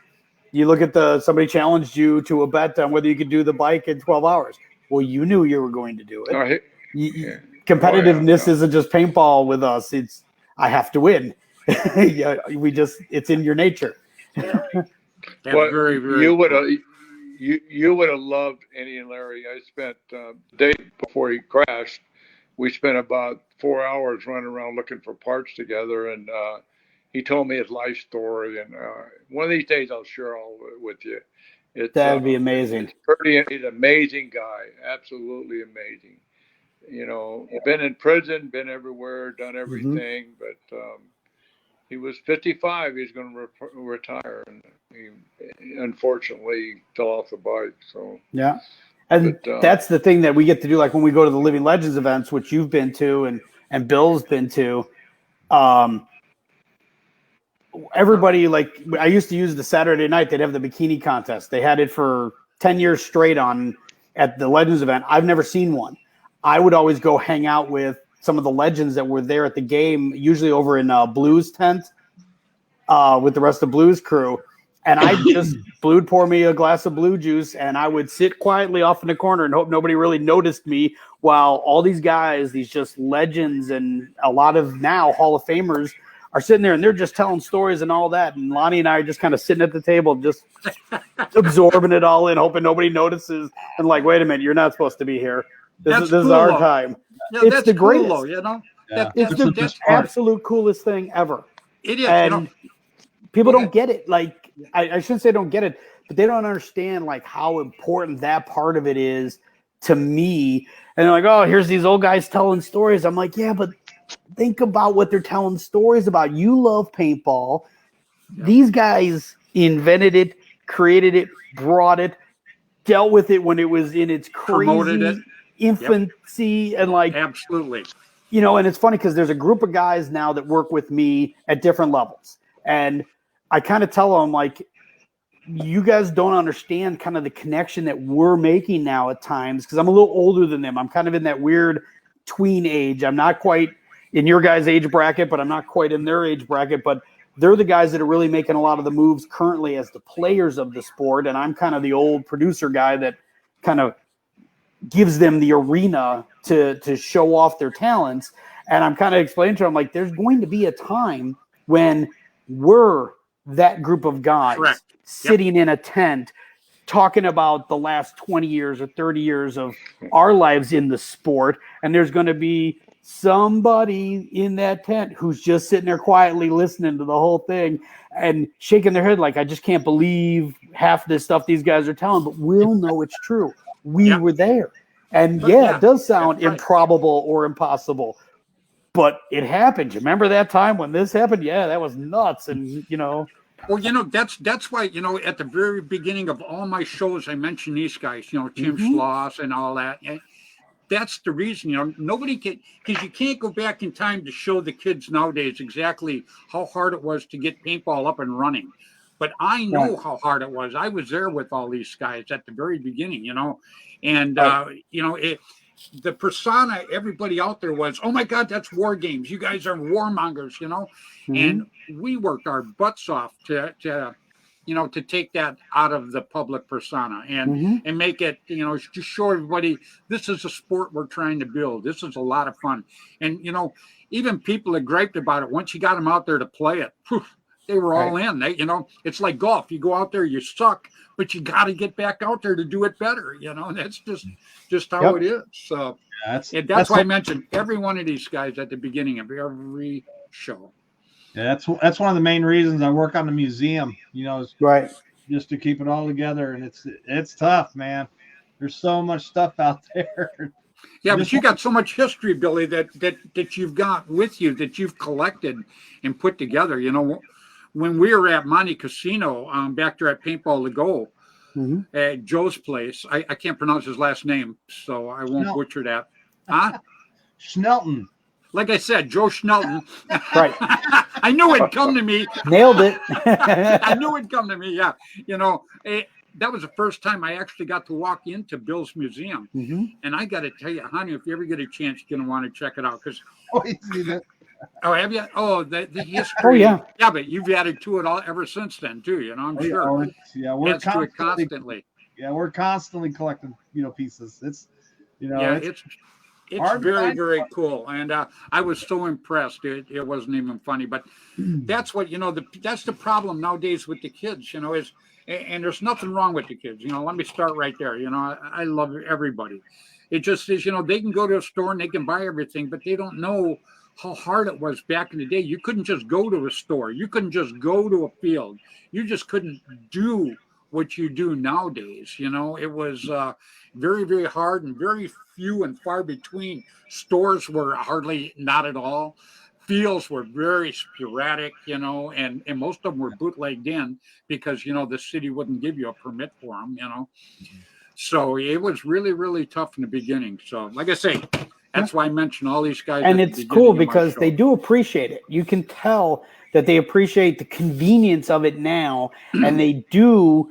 you look at somebody challenged you to a bet on whether you could do the bike in 12 hours. Well, you knew you were going to do it. Competitiveness isn't just paintball with us. It's, I have to win. It's in your nature. Well, very, very you would have loved Andy and Larry. I spent the day before he crashed, we spent about 4 hours running around looking for parts together, and he told me his life story. And one of these days, I'll share all of it with you. That'd be amazing. He's an amazing guy, absolutely amazing. Been in prison, been everywhere, done everything, but he was 55. He's going to retire, and he unfortunately fell off the bike. So yeah. And that's the thing that we get to do, like when we go to the Living Legends events, which you've been to and Bill's been to. Everybody, like, I used to use the Saturday night, they'd have the bikini contest. They had it for 10 years straight at the Legends event. I've never seen one. I would always go hang out with some of the legends that were there at the game, usually over in Blues tent with the rest of the Blues crew. And I just Blue'd pour me a glass of blue juice, and I would sit quietly off in the corner and hope nobody really noticed me, while all these guys, these just legends and a lot of now Hall of Famers, are sitting there and they're just telling stories and all that. And Lonnie and I are just kind of sitting at the table, just absorbing it all in, hoping nobody notices. And like, wait a minute, you're not supposed to be here. This is cool, our though. time. Yeah, It's that's the cool, greatest. though, you know? Yeah. It's the absolute coolest thing ever. It is, And you know. people don't get it. Like, I shouldn't say don't get it, but they don't understand like how important that part of it is to me. And they're like, oh, here's these old guys telling stories. I'm like, yeah, but think about what they're telling stories about. You love paintball. Yeah. These guys invented it, created it, brought it, dealt with it when it was in its Promoted crazy it. infancy. And like, Absolutely. you know, and it's funny because there's a group of guys now that work with me at different levels. And I kind of tell them, like, you guys don't understand kind of the connection that we're making now at times, because I'm a little older than them. I'm kind of in that weird tween age. I'm not quite in your guys' age bracket, but I'm not quite in their age bracket. But they're the guys that are really making a lot of the moves currently as the players of the sport. And I'm kind of the old producer guy that kind of gives them the arena to show off their talents. And I'm kind of explaining to them, like, there's going to be a time when we're that group of guys Correct. sitting in a tent talking about the last 20 years or 30 years of our lives in the sport. And there's going to be somebody in that tent who's just sitting there quietly listening to the whole thing and shaking their head like, I just can't believe half this stuff these guys are telling, but we'll know it's true. We were there. And But it does sound that's right. improbable or impossible, but it happened. You remember that time when this happened? Yeah, that was nuts. And, you know. Well, you know, that's why, you know, at the very beginning of all my shows, I mentioned these guys, you know, Tim Schloss and all that. And that's the reason, you know, nobody can, because you can't go back in time to show the kids nowadays exactly how hard it was to get paintball up and running. But I know how hard it was. I was there with all these guys at the very beginning, you know, and, you know, the persona everybody out there was, oh my God, that's war games. You guys are warmongers, you know, and we worked our butts off to you know, to take that out of the public persona and make it, you know, just show everybody this is a sport we're trying to build. This is a lot of fun. And, you know, even people that griped about it, once you got them out there to play it, they were all in. They, you know, it's like golf. You go out there, you suck, but you got to get back out there to do it better. You know, that's just how it is. So that's why I mentioned every one of these guys at the beginning of every show. Yeah, that's one of the main reasons I work on the museum, you know, is just to keep it all together. And it's tough, man. There's so much stuff out there. Yeah, but you got so much history, Billy, that you've got with you, that you've collected and put together. You know, when we were at Monte Casino back there at Paintball to Go, at Joe's place, I can't pronounce his last name, so I won't butcher that. Huh? Schnelton. Like I said, Joe Schnelton. Right. I knew it'd come to me. Nailed it. I knew it'd come to me. Yeah. You know, that was the first time I actually got to walk into Bill's museum. And I got to tell you, honey, if you ever get a chance, you're going to want to check it out. Because oh, have you? Oh, the history. Oh, yeah. Yeah, but you've added to it all ever since then, too. You know, I'm sure. Yeah, we're constantly. Yeah, we're constantly collecting, you know, pieces. It's, you know, yeah, it's very, very cool. And I was so impressed. It wasn't even funny. But that's what, you know, that's the problem nowadays with the kids, you know, is, and there's nothing wrong with the kids. You know, let me start right there. You know, I love everybody. It just is, you know, they can go to a store and they can buy everything, but they don't know how hard it was back in the day. You couldn't just go to a store. You couldn't just go to a field. You just couldn't do what you do nowadays. You know, it was very, very hard and very few and far between. Stores were hardly, not at all. Fields were very sporadic, you know, and most of them were bootlegged in because, you know, the city wouldn't give you a permit for them, you know. So it was really, really tough in the beginning. So like I say, that's why I mentioned all these guys. And it's cool because they do appreciate it. You can tell that they appreciate the convenience of it now, and they do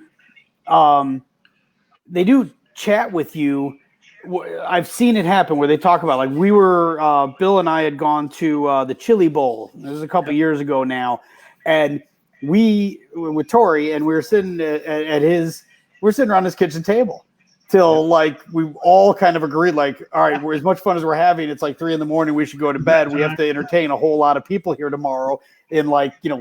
chat with you I've seen it happen where they talk about, like, we were Bill and I had gone to the Chili Bowl. This was a couple years ago now, and we with Tori, and we were sitting we're sitting around his kitchen table till like we all kind of agreed, like, all right, we're as much fun as we're having. It's like 3 a.m. We should go to bed. We have to entertain a whole lot of people here tomorrow in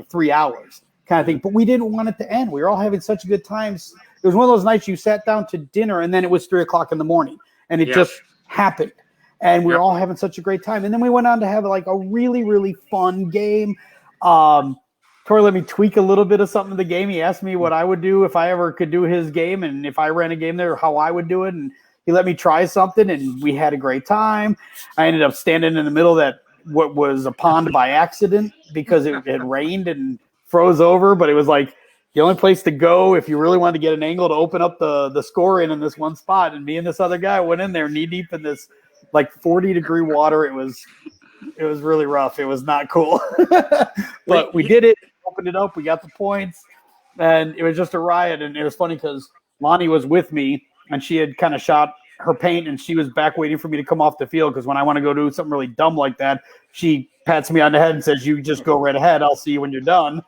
3 hours kind of thing. But we didn't want it to end. We were all having such a good time. It was one of those nights you sat down to dinner and then it was 3 o'clock in the morning. And it just happened. And we were all having such a great time. And then we went on to have like a really, really fun game. Tori let me tweak a little bit of something in the game. He asked me what I would do if I ever could do his game, and if I ran a game there, how I would do it. And he let me try something, and we had a great time. I ended up standing in the middle of that what was a pond by accident because it had rained and froze over. But it was like the only place to go if you really wanted to get an angle to open up the score in this one spot. And me and this other guy went in there knee deep in this like 40-degree water. It was really rough. It was not cool, but we did it. Opened it up. We got the points, and it was just a riot. And it was funny because Lonnie was with me, and she had kind of shot her paint, and she was back waiting for me to come off the field because when I want to go do something really dumb like that, she pats me on the head and says, "You just go right ahead. I'll see you when you're done,"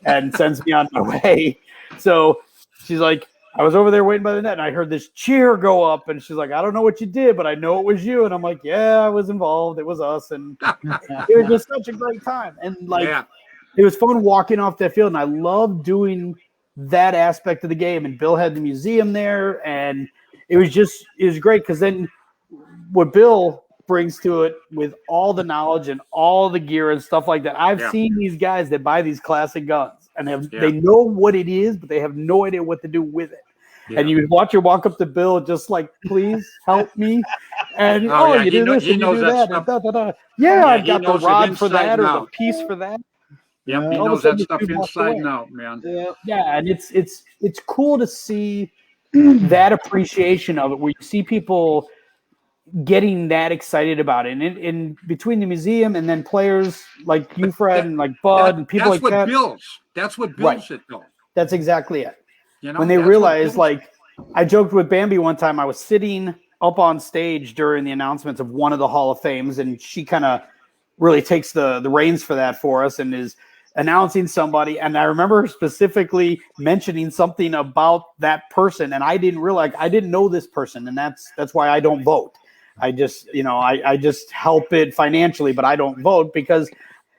and sends me on my way. So she's like, I was over there waiting by the net, and I heard this cheer go up, and she's like, "I don't know what you did, but I know it was you." And I'm like, "Yeah, I was involved. It was us." And it was just such a great time. And it was fun walking off that field, and I love doing that aspect of the game. And Bill had the museum there, and it was great because then what Bill brings to it with all the knowledge and all the gear and stuff like that. I've seen these guys that buy these classic guns, and they know what it is, but they have no idea what to do with it. Yeah. And you watch her walk up to Bill, just like, "Please help me." And you do this, and you do that, and da, da, da. Yeah, I've got the rod for that or the piece for that. Yeah, he knows that stuff inside and out, man. Yeah, and it's cool to see that appreciation of it, where you see people getting that excited about it. And in between the museum and then players like you, Fred, and like Bud and people like that. That's what builds it, though. That's exactly it. When they realize, like, I joked with Bambi one time, I was sitting up on stage during the announcements of one of the Hall of Fames, and she kind of really takes the reins for that for us and is announcing somebody. And I remember her specifically mentioning something about that person, and I didn't realize, I didn't know this person, and that's why I don't vote. I just, I just help it financially, but I don't vote because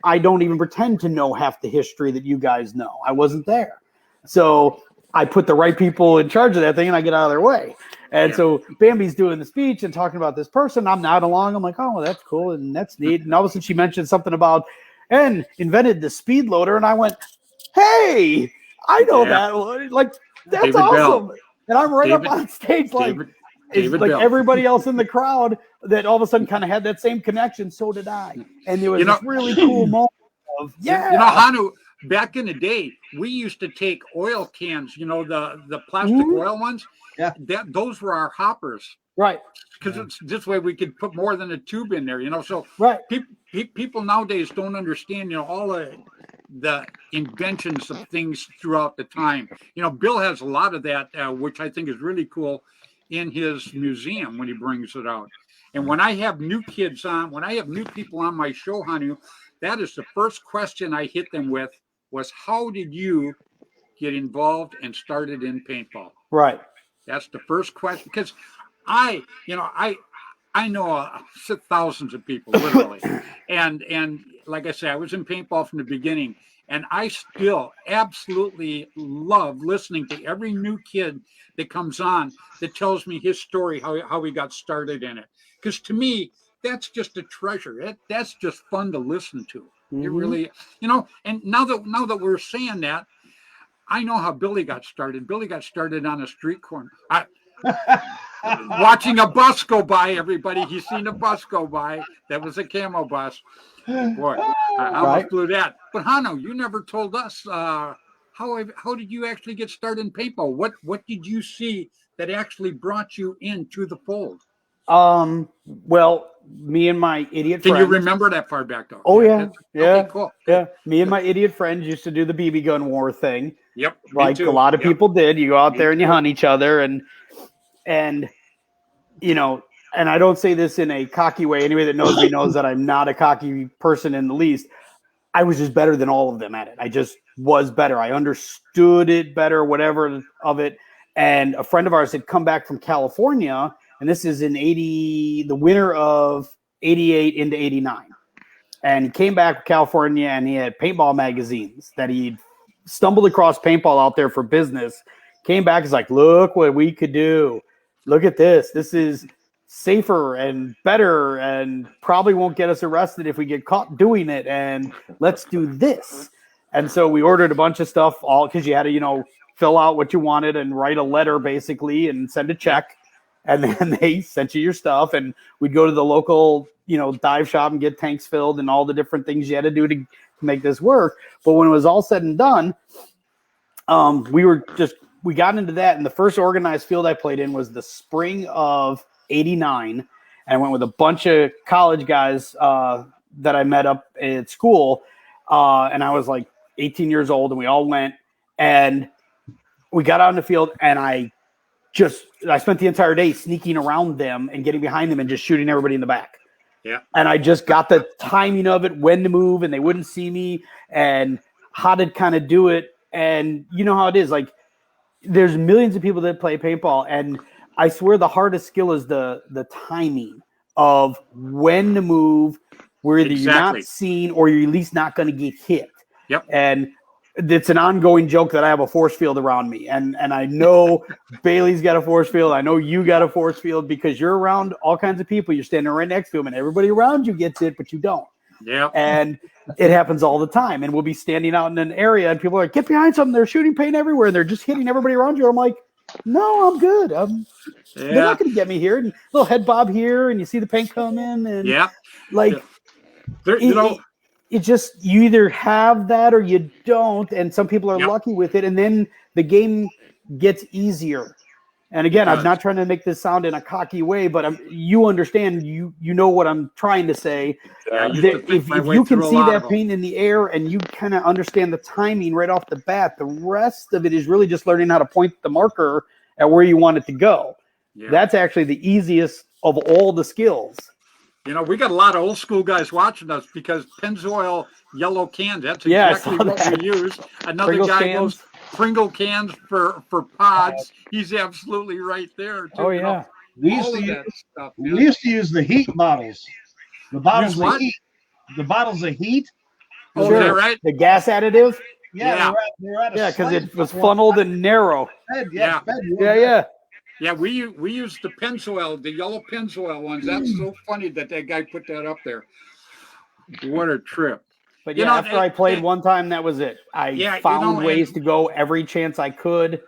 I don't even pretend to know half the history that you guys know. I wasn't there. So I put the right people in charge of that thing, and I get out of their way. And so Bambi's doing the speech and talking about this person. I'm nodding along. I'm like, "Oh, well, that's cool and that's neat." And all of a sudden she mentioned something about and invented the speed loader. And I went, "Hey, I know that. Like, that's David awesome." Bell. And I'm right up on stage like everybody else in the crowd that all of a sudden kind of had that same connection. So did I. And there was this really cool moment of, Hanu, back in the day, we used to take oil cans, the plastic oil ones. Yeah. Those were our hoppers. Right. Because this way we could put more than a tube in there, So people nowadays don't understand, all the inventions of things throughout the time. Bill has a lot of that, which I think is really cool in his museum when he brings it out. And when I have new people on my show, Hanu, that is the first question I hit them with was, how did you get involved and started in paintball? Right. That's the first question, because I know thousands of people, literally. and like I say, I was in paintball from the beginning, and I still absolutely love listening to every new kid that comes on that tells me his story, how he got started in it. Because to me, that's just a treasure. That's just fun to listen to. It really, and now that we're saying that, I know how Billy got started. Billy got started on a street corner. Watching a bus go by, everybody. He's seen a bus go by. That was a camo bus. Boy, I almost blew that. But Hano, you never told us how did you actually get started in paintball? What did you see that actually brought you into the fold? Well, me and my idiot friends. Can you remember that far back, though? Oh, yeah. Okay, cool. Yeah. Me and my idiot friends used to do the BB gun war thing. Yep. Like a lot of people did. You go out there and you hunt each other. And and I don't say this in a cocky way. Anybody that knows me knows that I'm not a cocky person in the least. I was just better than all of them at it. I just was better. I understood it better, whatever of it. And a friend of ours had come back from California, and this is in the winter of 88 into 89. And he came back from California, and he had paintball magazines that he'd stumbled across paintball out there for business. Came back, he's like, look what we could do. Look at this. This is safer and better and probably won't get us arrested if we get caught doing it. And let's do this. And so we ordered a bunch of stuff, all because you had to, fill out what you wanted and write a letter basically and send a check. And then they sent you your stuff. And we'd go to the local, dive shop and get tanks filled and all the different things you had to do to make this work. But when it was all said and done, we got into that. And the first organized field I played in was the spring of 89. And I went with a bunch of college guys that I met up at school. And I was like 18 years old, and we all went, and we got out in the field, and I spent the entire day sneaking around them and getting behind them and just shooting everybody in the back. Yeah. And I just got the timing of it, when to move, and they wouldn't see me, and how to kind of do it. And you know how it is. Like, there's millions of people that play paintball, and I swear the hardest skill is the timing of when to move, where either you're not seen or you're at least not going to get hit. Yep. And it's an ongoing joke that I have a force field around me. And I know Bailey's got a force field. I know you got a force field because you're around all kinds of people. You're standing right next to them, and everybody around you gets it, but you don't. Yeah. And it happens all the time. And we'll be standing out in an area, and people are like, get behind something. They're shooting paint everywhere, and they're just hitting everybody around you. I'm like, no, I'm good. They're not going to get me here. And little head bob here, and you see the paint come in. And it just, you either have that or you don't. And some people are lucky with it. And then the game gets easier. And again, I'm not trying to make this sound in a cocky way, but you understand, you know what I'm trying to say. If you can see that paint in the air and you kind of understand the timing right off the bat, the rest of it is really just learning how to point the marker at where you want it to go. Yeah. That's actually the easiest of all the skills. We got a lot of old school guys watching us because Pennzoil yellow cans, that's exactly what we use. Another Pringles guy goes Pringle cans for pods. He's absolutely right there, too. Oh, yeah. We used to use the heat bottles. The bottles of heat. The bottles of heat. Oh, is that right? The gas additive? Yeah. Because it was funneled and narrow. Yeah. Yeah, we used the Pennzoil, the yellow Pennzoil ones. That's so funny that guy put that up there. What a trip. But after I played one time, that was it. I found ways to go every chance I could,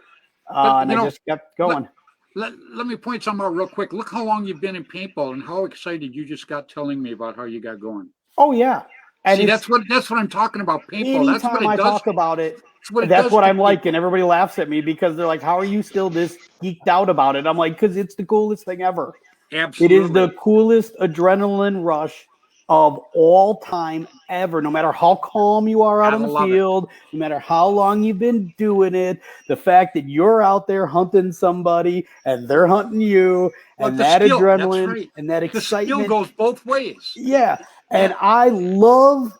and I just kept going. Let me point something out real quick. Look how long you've been in paintball and how excited you just got telling me about how you got going. Oh, yeah. And see, that's what I'm talking about, paintball. That's what it does. I talk about it, that's what I'm like, and everybody laughs at me because they're like, how are you still this geeked out about it? I'm like, because it's the coolest thing ever. Absolutely. It is the coolest adrenaline rush of all time ever. No matter how calm you are out on the field, no matter how long you've been doing it, the fact that you're out there hunting somebody and they're hunting you, and that adrenaline and that excitement. The skill goes both ways. Yeah. And I love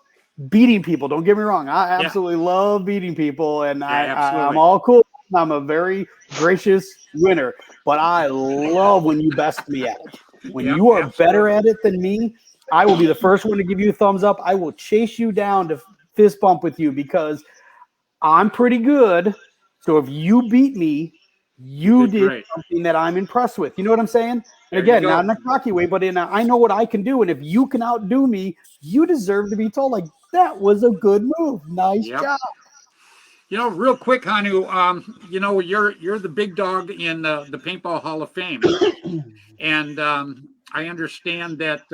beating people. Don't get me wrong. I absolutely love beating people, and I'm all cool. I'm a very gracious winner, but I love when you best me at it. When you are better at it than me, I will be the first one to give you a thumbs up. I will chase you down to fist bump with you because I'm pretty good. So if you beat me, you did something that I'm impressed with. You know what I'm saying? And again, not in a cocky way, but I know what I can do. And if you can outdo me, you deserve to be told, like, that was a good move. Nice job. Real quick, Hanu, you're the big dog in the Paintball Hall of Fame. And I understand that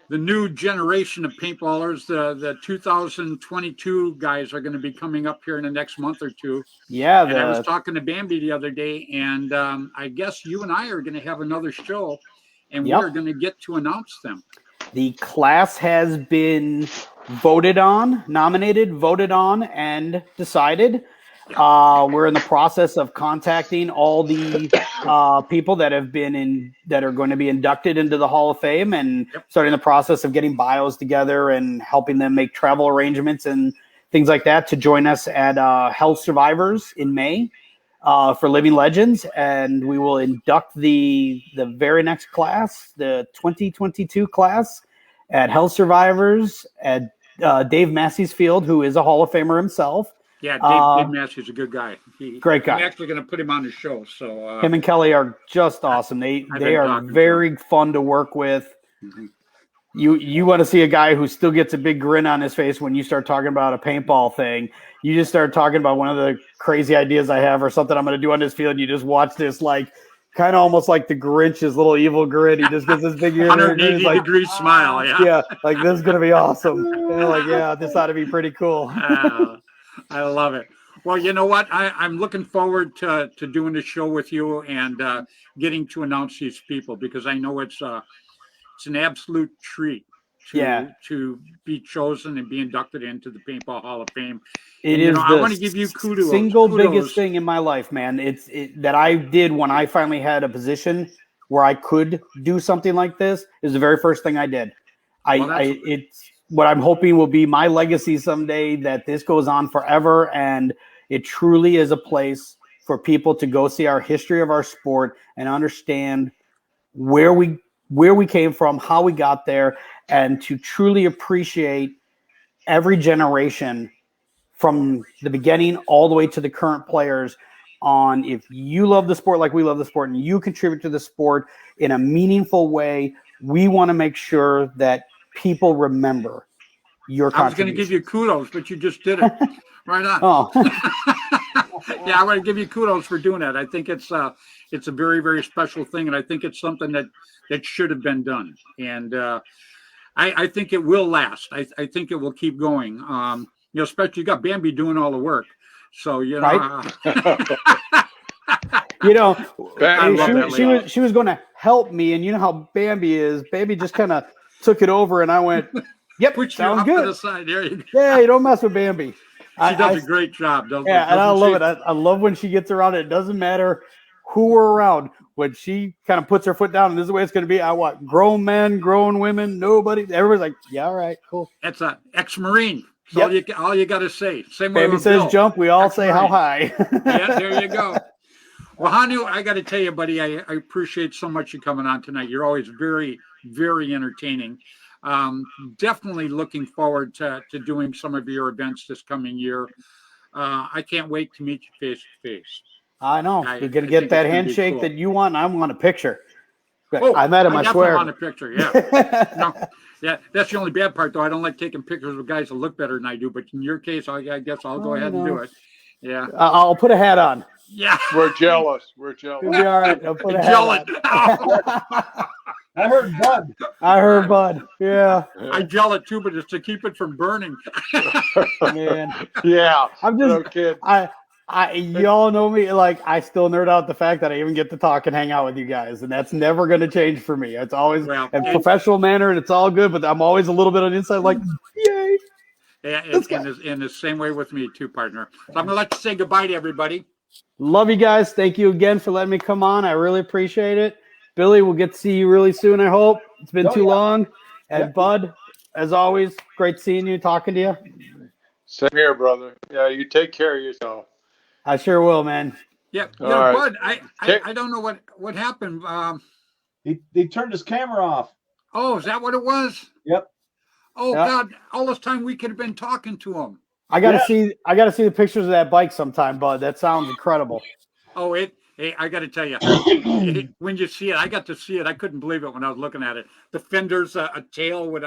the new generation of paintballers, the 2022 guys, are going to be coming up here in the next month or two. Yeah. And I was talking to Bambi the other day, and I guess you and I are going to have another show, and we're going to get to announce them. The class has been nominated, voted on, and decided. We're in the process of contacting all the people that have been that are going to be inducted into the Hall of Fame, and starting the process of getting bios together and helping them make travel arrangements and things like that to join us at Hell Survivors in May for Living Legends, and we will induct the very next class, the 2022 class, at Hell Survivors at Dave Massey's field, who is a Hall of Famer himself. Yeah, Dave Massey's a good guy. Great guy. I'm actually going to put him on the show. So him and Kelly are just awesome. They are very fun to work with. Mm-hmm. You want to see a guy who still gets a big grin on his face when you start talking about a paintball thing. You just start talking about one of the crazy ideas I have or something I'm going to do on this field. And you just watch this like kind of almost like the Grinch's little evil grin. He just gets this big 180-degree smile. Yeah, like this is going to be awesome. And like, yeah, this ought to be pretty cool. I love it. Well, you know what? I'm looking forward to doing the show with you and getting to announce these people, because I know it's an absolute treat to be chosen and be inducted into the Paintball Hall of Fame. I want to give you kudos. Single biggest thing in my life, man. It's that I did when I finally had a position where I could do something like this. Is the very first thing I did. It's what I'm hoping will be my legacy someday, that this goes on forever, and it truly is a place for people to go see our history of our sport and understand where we came from, how we got there, and to truly appreciate every generation from the beginning all the way to the current players. On if you love the sport like we love the sport and you contribute to the sport in a meaningful way, we want to make sure that people remember your contribution. I was going to give you kudos, but you just did it. Right on. Oh. Yeah, I want to give you kudos for doing that. I think it's a very, very special thing, and I think it's something that should have been done. And I think it will last. I think it will keep going. Especially you got Bambi doing all the work. So, right? She was going to help me, and you know how Bambi is. Bambi just kind of took it over, and I went, "Yep, sounds good." To the side. There you go. Yeah, you don't mess with Bambi. She does a great job, doesn't and I love it. I love when she gets around it. It doesn't matter who we're around. When she kind of puts her foot down, and this is the way it's going to be. I want grown men, grown women, nobody. Everybody's like, "Yeah, all right, cool." That's an ex-Marine. So all you got to say. Same way Bambi says Bill. Jump. We all say how high. Yeah, there you go. Well, Hanu, I got to tell you, buddy, I appreciate so much you coming on tonight. You're always very, very entertaining. Definitely looking forward to doing some of your events this coming year. I can't wait to meet you face to face. I know. You're going to get that handshake cool. That you want. I want a picture. Oh, I met him, I swear. I want a picture, yeah. No, yeah, that's the only bad part, though. I don't like taking pictures with guys that look better than I do. But in your case, I guess I'll go ahead and do it. Yeah. I'll put a hat on. Yeah. We're jealous. It'll be all right. I'll put a hat on. I heard Bud. Yeah. I gel it too, but it's to keep it from burning. Man. Yeah. I'm just no kid. Y'all know me, like I still nerd out the fact that I even get to talk and hang out with you guys, and that's never going to change for me. It's always in professional manner, and it's all good, but I'm always a little bit on the inside, like, yay. Yeah, in the same way with me too, partner. So I'm going to let you say goodbye to everybody. Love you guys. Thank you again for letting me come on. I really appreciate it. Billy, we'll get to see you really soon, I hope. It's been too long. And Bud, as always, great seeing you, talking to you. Same here, brother. Yeah, you take care of yourself. I sure will, man. Yeah, right. Bud, I don't know what happened. He turned his camera off. Oh, is that what it was? Yep. Oh God! All this time we could have been talking to him. I gotta see the pictures of that bike sometime, Bud. That sounds incredible. Oh, hey, I got to tell you, when you see it, I got to see it. I couldn't believe it when I was looking at it. The fender's a tail with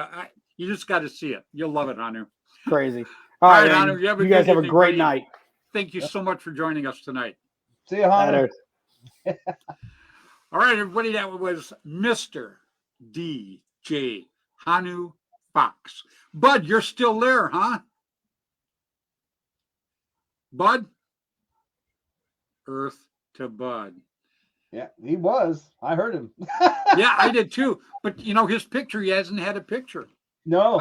you just got to see it. You'll love it, Hanu. Crazy. All right, Hanu, you guys have a great night. Thank you so much for joining us tonight. See you, Hanu. All right, everybody, that was Mr. DJ Hanu Fox. Bud, you're still there, huh? Bud? Earth to Bud. Yeah, he was. I heard him. Yeah, I did too. But, his picture, he hasn't had a picture. No.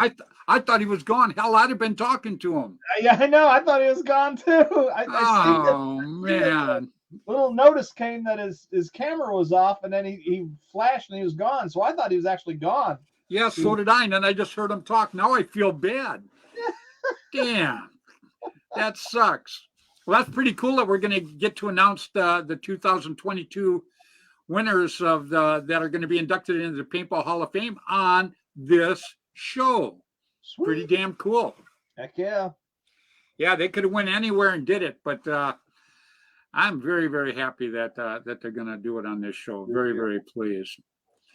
I thought he was gone. Hell, I'd have been talking to him. Yeah, I know. I thought he was gone too. I Oh, seen man. little notice came that his camera was off, and then he flashed and he was gone. So I thought he was actually gone. Yeah, so did I. And then I just heard him talk. Now I feel bad. Damn. That sucks. Well, that's pretty cool that we're going to get to announce the 2022 winners of that are going to be inducted into the Paintball Hall of Fame on this show. Sweet. Pretty damn cool. Heck yeah. Yeah, they could have went anywhere and did it, but I'm very, very happy that they're going to do it on this show. Very, very pleased.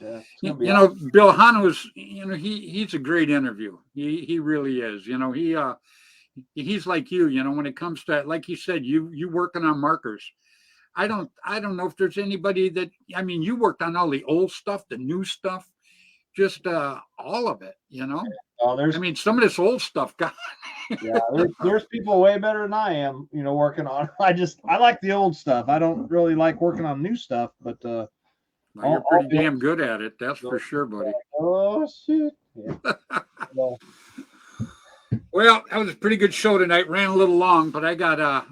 Yeah, you know, Bill Hano's, you know, he's a great interview. He really is. You know, he's like you know, when it comes to, like you said, you working on markers. I don't know if there's anybody that, I mean, you worked on all the old stuff, the new stuff, just all of it, you know. Oh, I mean, some of this old stuff got yeah, there's people way better than I am, you know, working on. I like the old stuff. I don't really like working on new stuff, but well, you're pretty damn good at it, that's for sure, buddy. Oh shit. Yeah. Well, that was a pretty good show tonight. Ran a little long, but I got a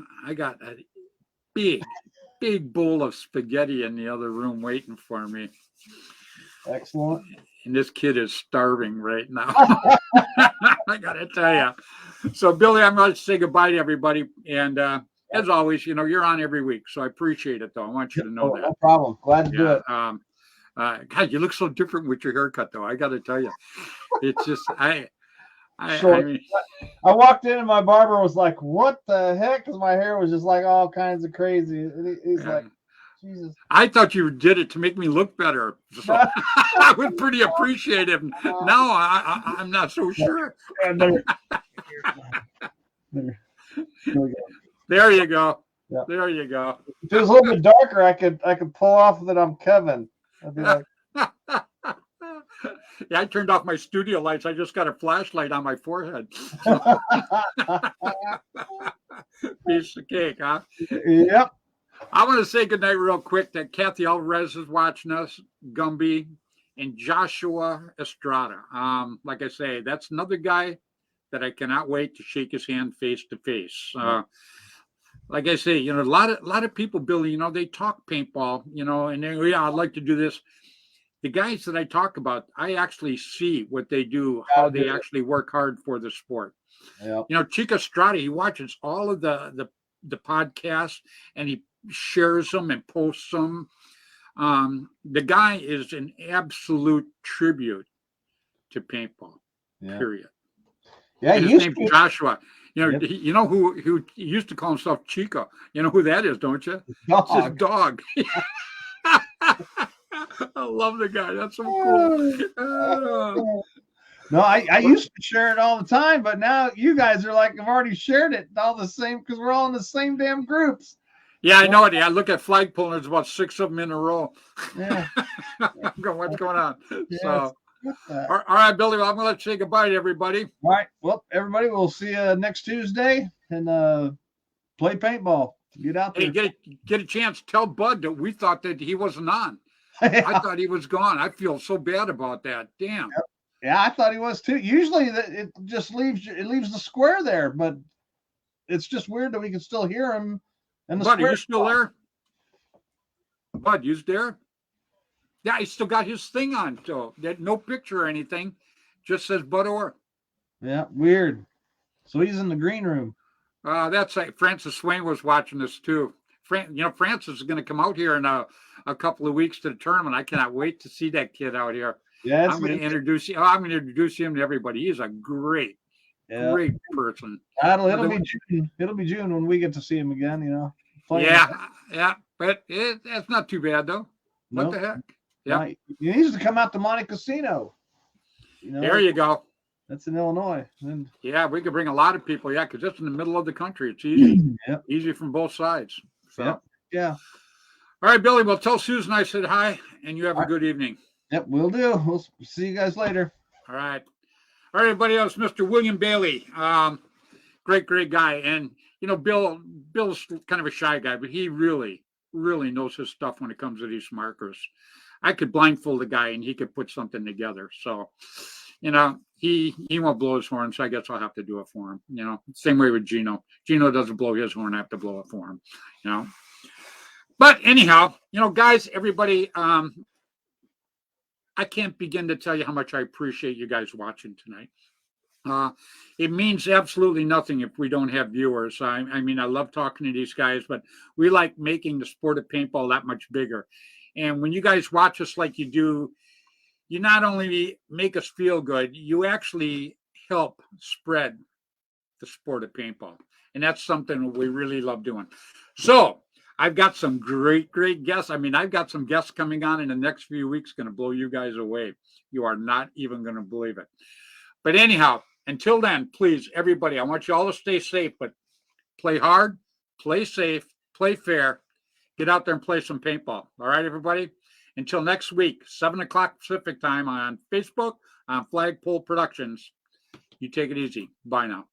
big bowl of spaghetti in the other room waiting for me. Excellent. And this kid is starving right now. I gotta tell you. So, Billy, I'm going to say goodbye to everybody. And as always, you know, you're on every week, so I appreciate it, though. I want you to know that. No problem. Glad to do it. God, you look so different with your haircut, though. I got to tell you, it's just I mean, I walked in and my barber was like, "What the heck?" Because my hair was just like all kinds of crazy. He's like, "Jesus." I thought you did it to make me look better. So I was pretty appreciative. Now I'm not so sure. There you go. Yeah. There you go. If it was a little bit darker, I could pull off that I'm Kevin. I'd be like, yeah, I turned off my studio lights. I just got a flashlight on my forehead. Piece of cake, huh? Yep. I want to say goodnight real quick that Kathy Alvarez is watching us, Gumby, and Joshua Estrada. Like I say, that's another guy that I cannot wait to shake his hand face to face. Like I say, you know, a lot of people, Billy, you know, they talk paintball, you know, and they, yeah, I'd like to do this. The guys that I talk about, I actually see what they do, how they actually work hard for the sport. Yep. You know, Chico Estrada, he watches all of the podcasts and he shares them and posts them. The guy is an absolute tribute to paintball. Yeah. Period. Yeah, and his name's Joshua. You know, you know who he used to call himself Chico. You know who that is, don't you? Dog. It's his dog. I love the guy. That's so cool. No, I used to share it all the time, but now you guys are like, I've already shared it all the same because we're all in the same damn groups. Yeah, I know it. I look at flagpole and there's about 6 of them in a row. Yeah. What's going on? Yeah, so, all right, Billy, well, I'm going to say goodbye to everybody. All right. Well, everybody, we'll see you next Tuesday and play paintball. Get out there. Hey, get a chance. Tell Bud that we thought that he wasn't on. Yeah. I thought he was gone. I feel so bad about that. Damn. Yep. Yeah, I thought he was too. Usually it just leaves the square there, but it's just weird that we can still hear him. And the Bud, are you still there? Bud, you there? Yeah, he still got his thing on, so no picture or anything. Just says Bud Orr. Yeah, weird. So he's in the green room. That's like Francis Swain was watching this too. You know, Francis is going to come out here in a couple of weeks to the tournament. I cannot wait to see that kid out here. Yeah, I'm going to introduce you. I'm going to introduce him to everybody. He's a great person. It'll be June. It'll be June when we get to see him again. You know. Yeah, but it's not too bad though. What the heck? Yeah, he needs to come out to Monte Casino. You know, there you go. That's in Illinois. Yeah, we could bring a lot of people. Yeah, because it's in the middle of the country. It's easy. Yep. Easy from both sides. So. Yep. Yeah. All right, Billy. Well, tell Susan I said hi, and you have a good evening. Yep, we'll do. We'll see you guys later. All right. All right, everybody else, Mr. William Bailey. Great guy. And, you know, Bill's kind of a shy guy, but he really, really knows his stuff when it comes to these markers. I could blindfold the guy and he could put something together. So, you know, he won't blow his horn, so I guess I'll have to do it for him. You know, same way with Gino. Gino doesn't blow his horn, I have to blow it for him. You know, but anyhow, you know, guys, everybody, I can't begin to tell you how much I appreciate you guys watching tonight. It means absolutely nothing if we don't have viewers. I mean, I love talking to these guys, but we like making the sport of paintball that much bigger. And when you guys watch us like you do, you not only make us feel good, you actually help spread the sport of paintball. And that's something we really love doing. So I've got some great guests. I mean, I've got some guests coming on in the next few weeks, going to blow you guys away. You are not even going to believe it. But anyhow, until then, please, everybody, I want you all to stay safe, but play hard, play safe, play fair. Get out there and play some paintball. All right, everybody? Until next week, 7 o'clock Pacific time on Facebook, on Flagpole Productions. You take it easy. Bye now.